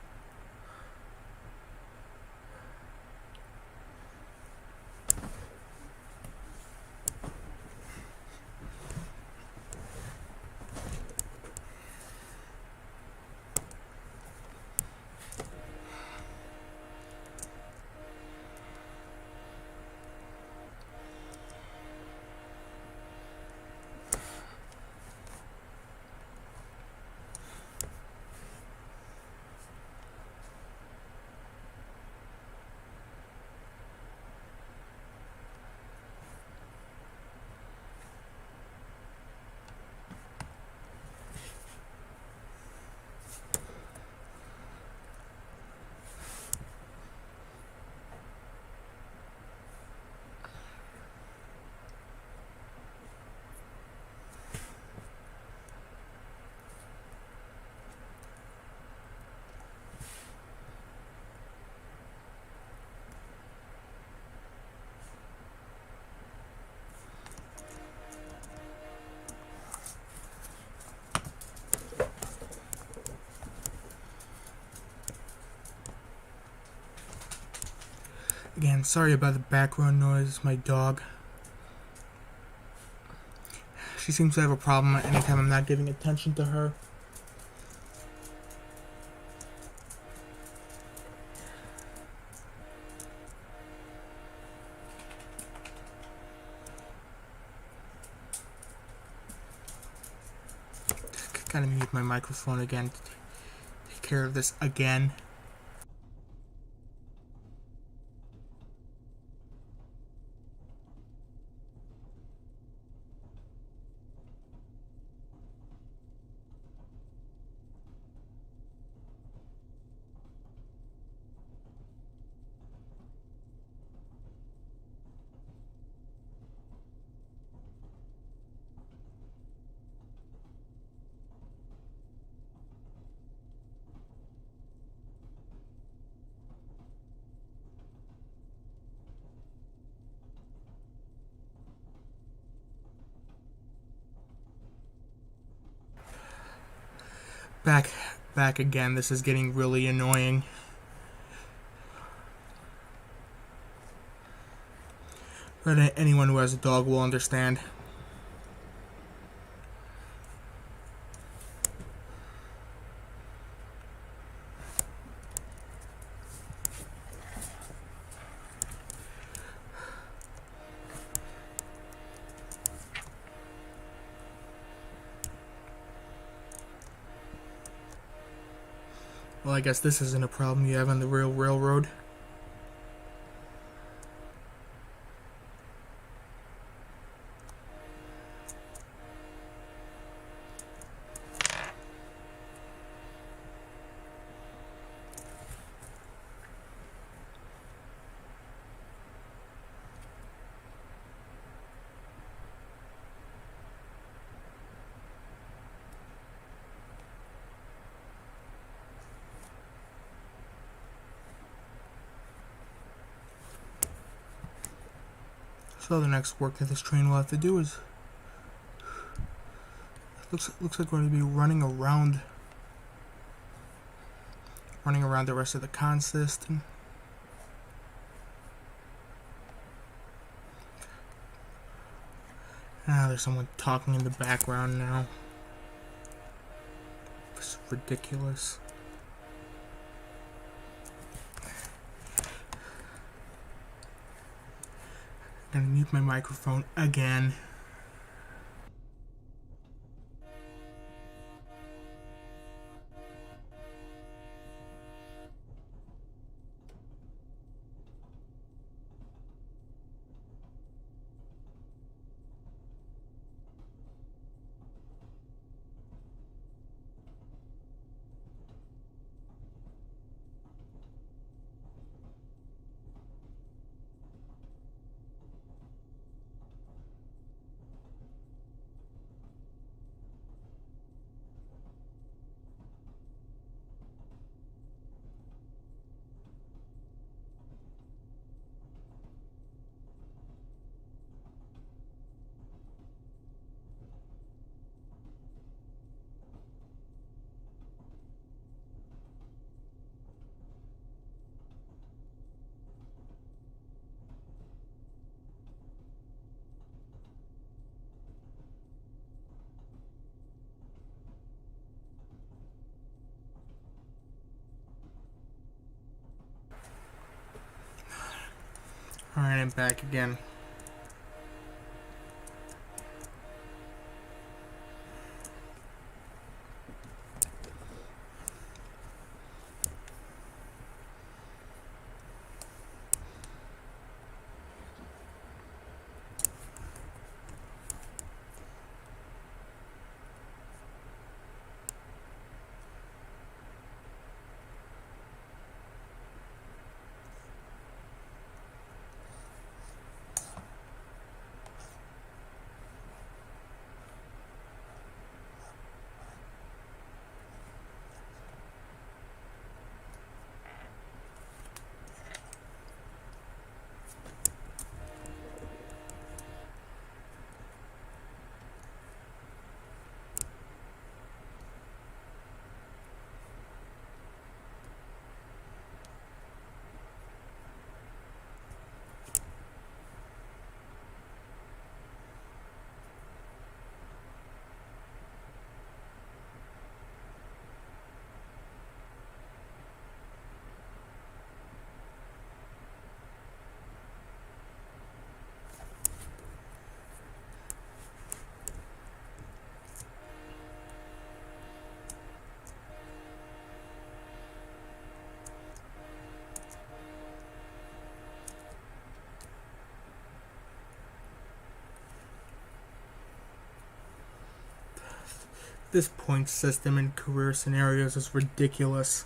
Again, sorry about the background noise. My dog. She seems to have a problem anytime I'm not giving attention to her. Gotta mute my microphone again to take care of this again. Back again. This is getting really annoying. But anyone who has a dog will understand. Well, I guess this isn't a problem you have on the real railroad. So the next work that this train will have to do is looks like we're going to be running around the rest of the consist. There's someone talking in the background now. It's ridiculous. I'm gonna mute my microphone again. Alright, I'm back again. This point system in career scenarios is ridiculous.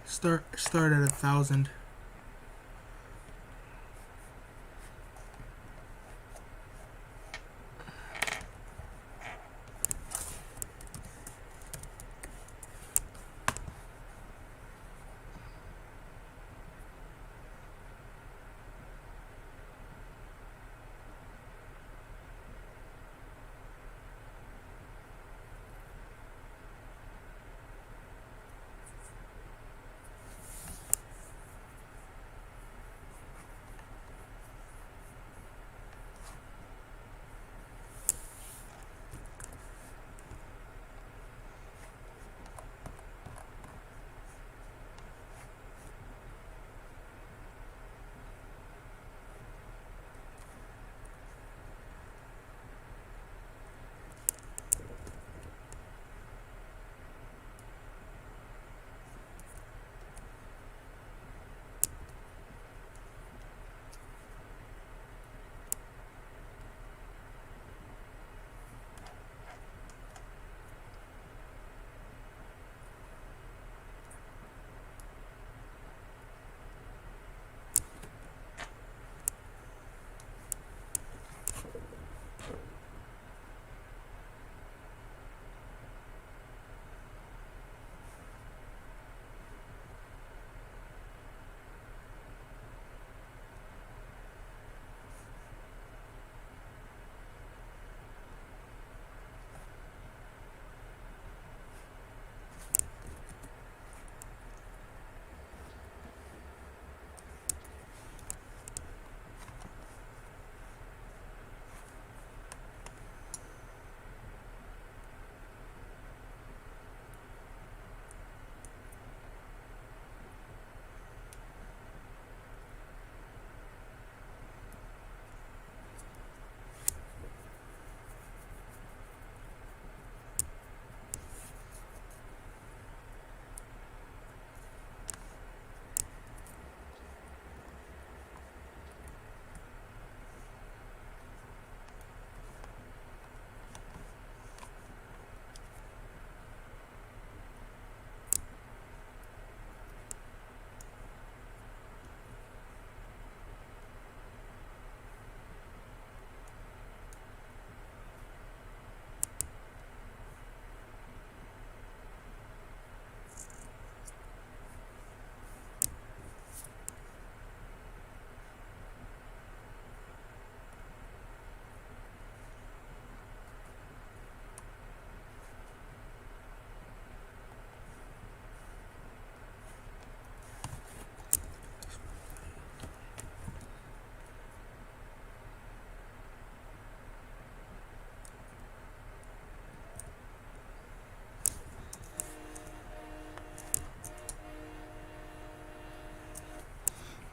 Start at 1,000.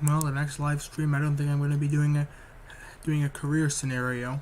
Well, the next live stream, I don't think I'm going to be doing a career scenario.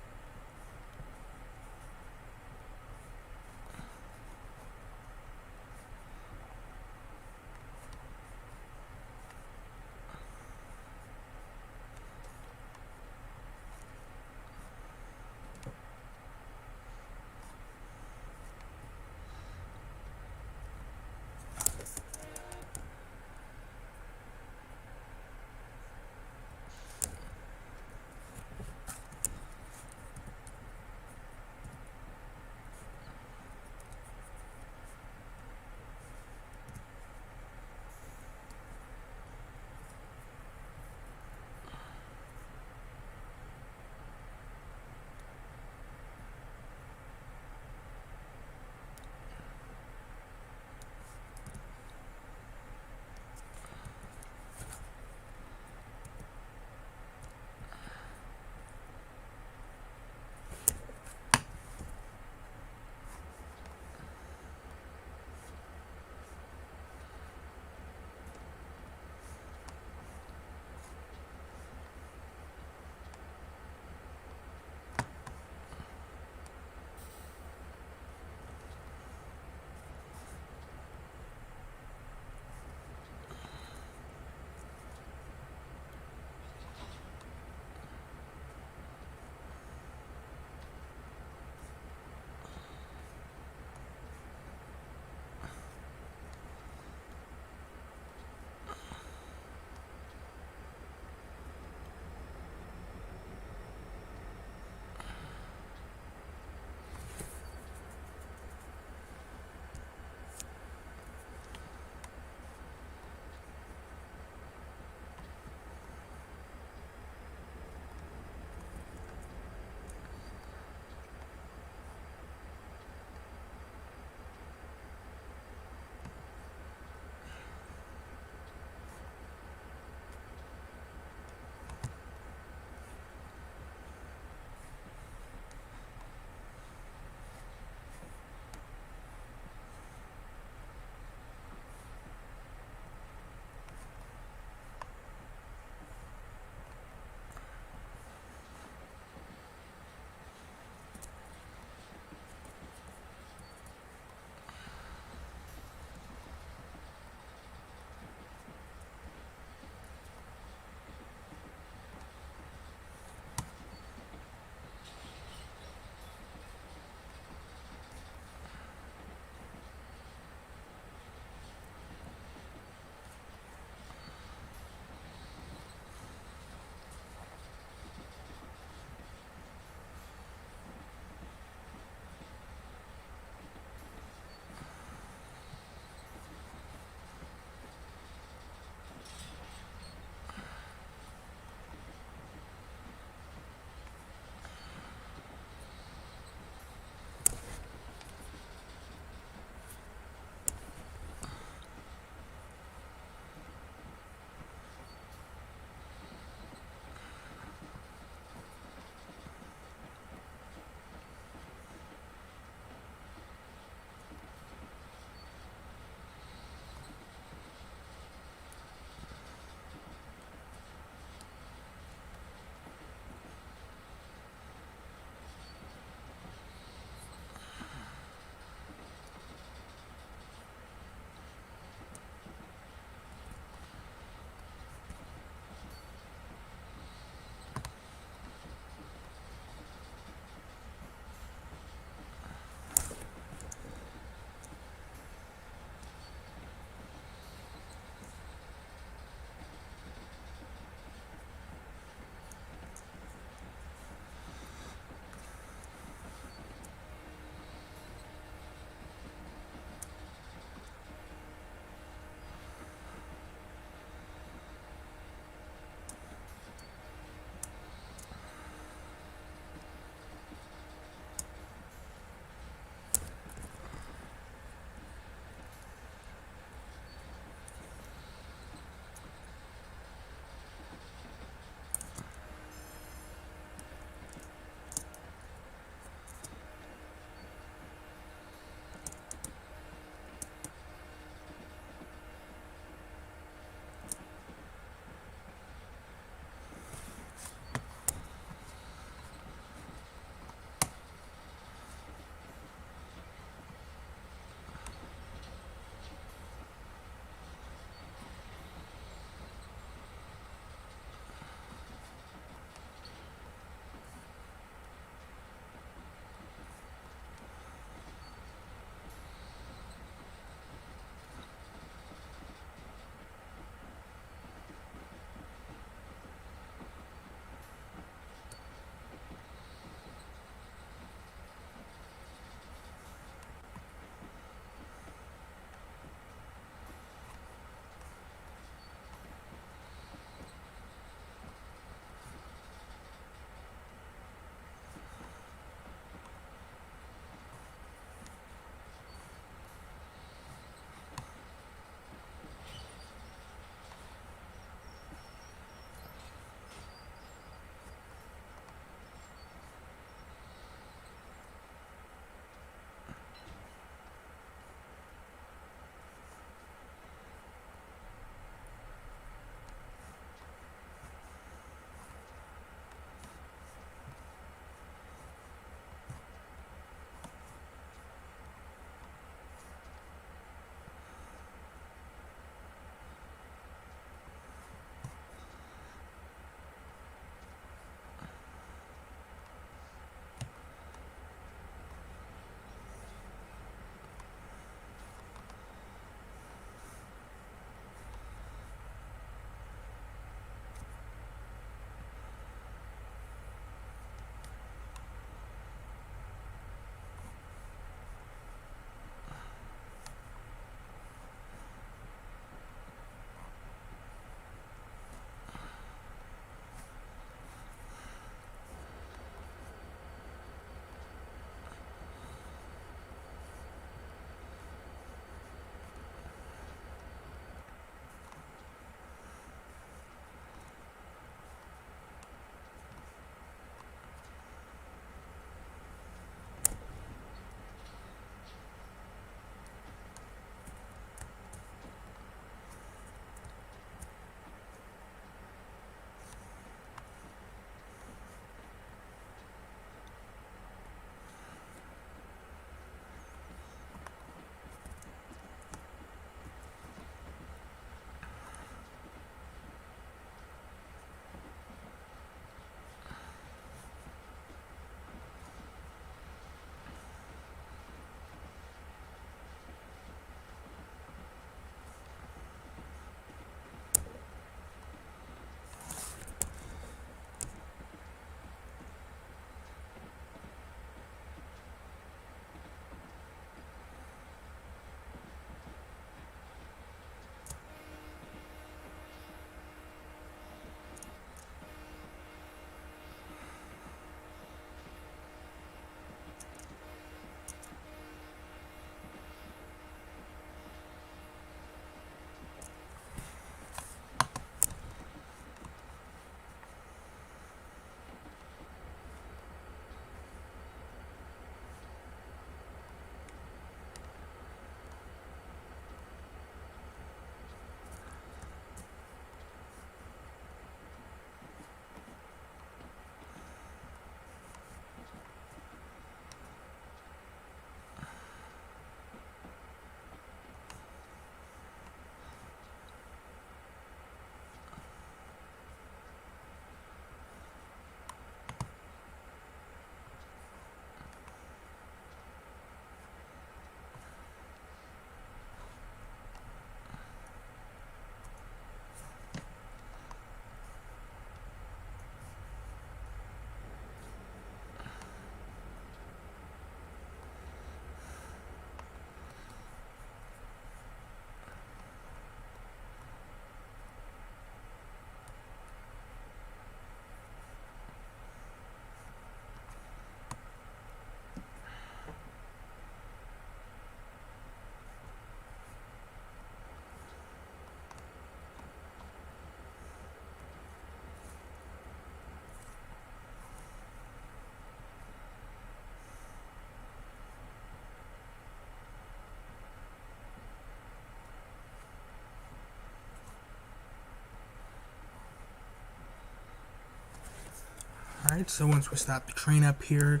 Alright, so once we stop the train up here,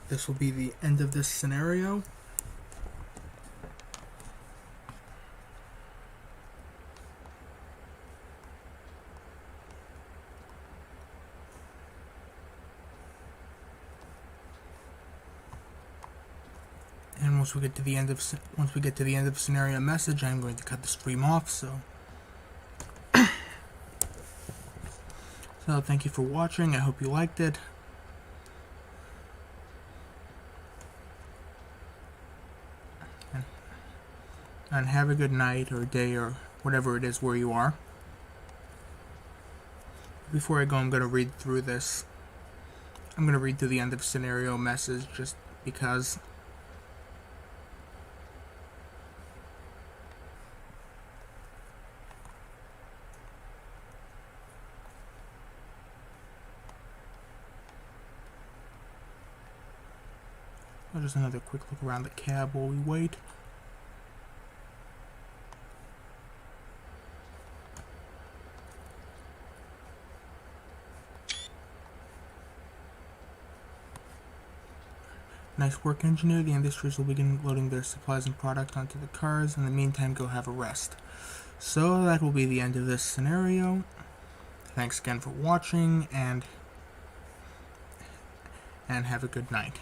this will be the end of this scenario. And once we get to the end of scenario message, I'm going to cut the stream off. So thank you for watching. I hope you liked it. And have a good night or day or whatever it is where you are. Before I go, I'm going to read through this. I'm going to read through the end of scenario message just because. Just another quick look around the cab while we wait. Nice work, engineer. The industries will begin loading their supplies and product onto the cars. In the meantime, go have a rest. So that will be the end of this scenario. Thanks again for watching, and have a good night.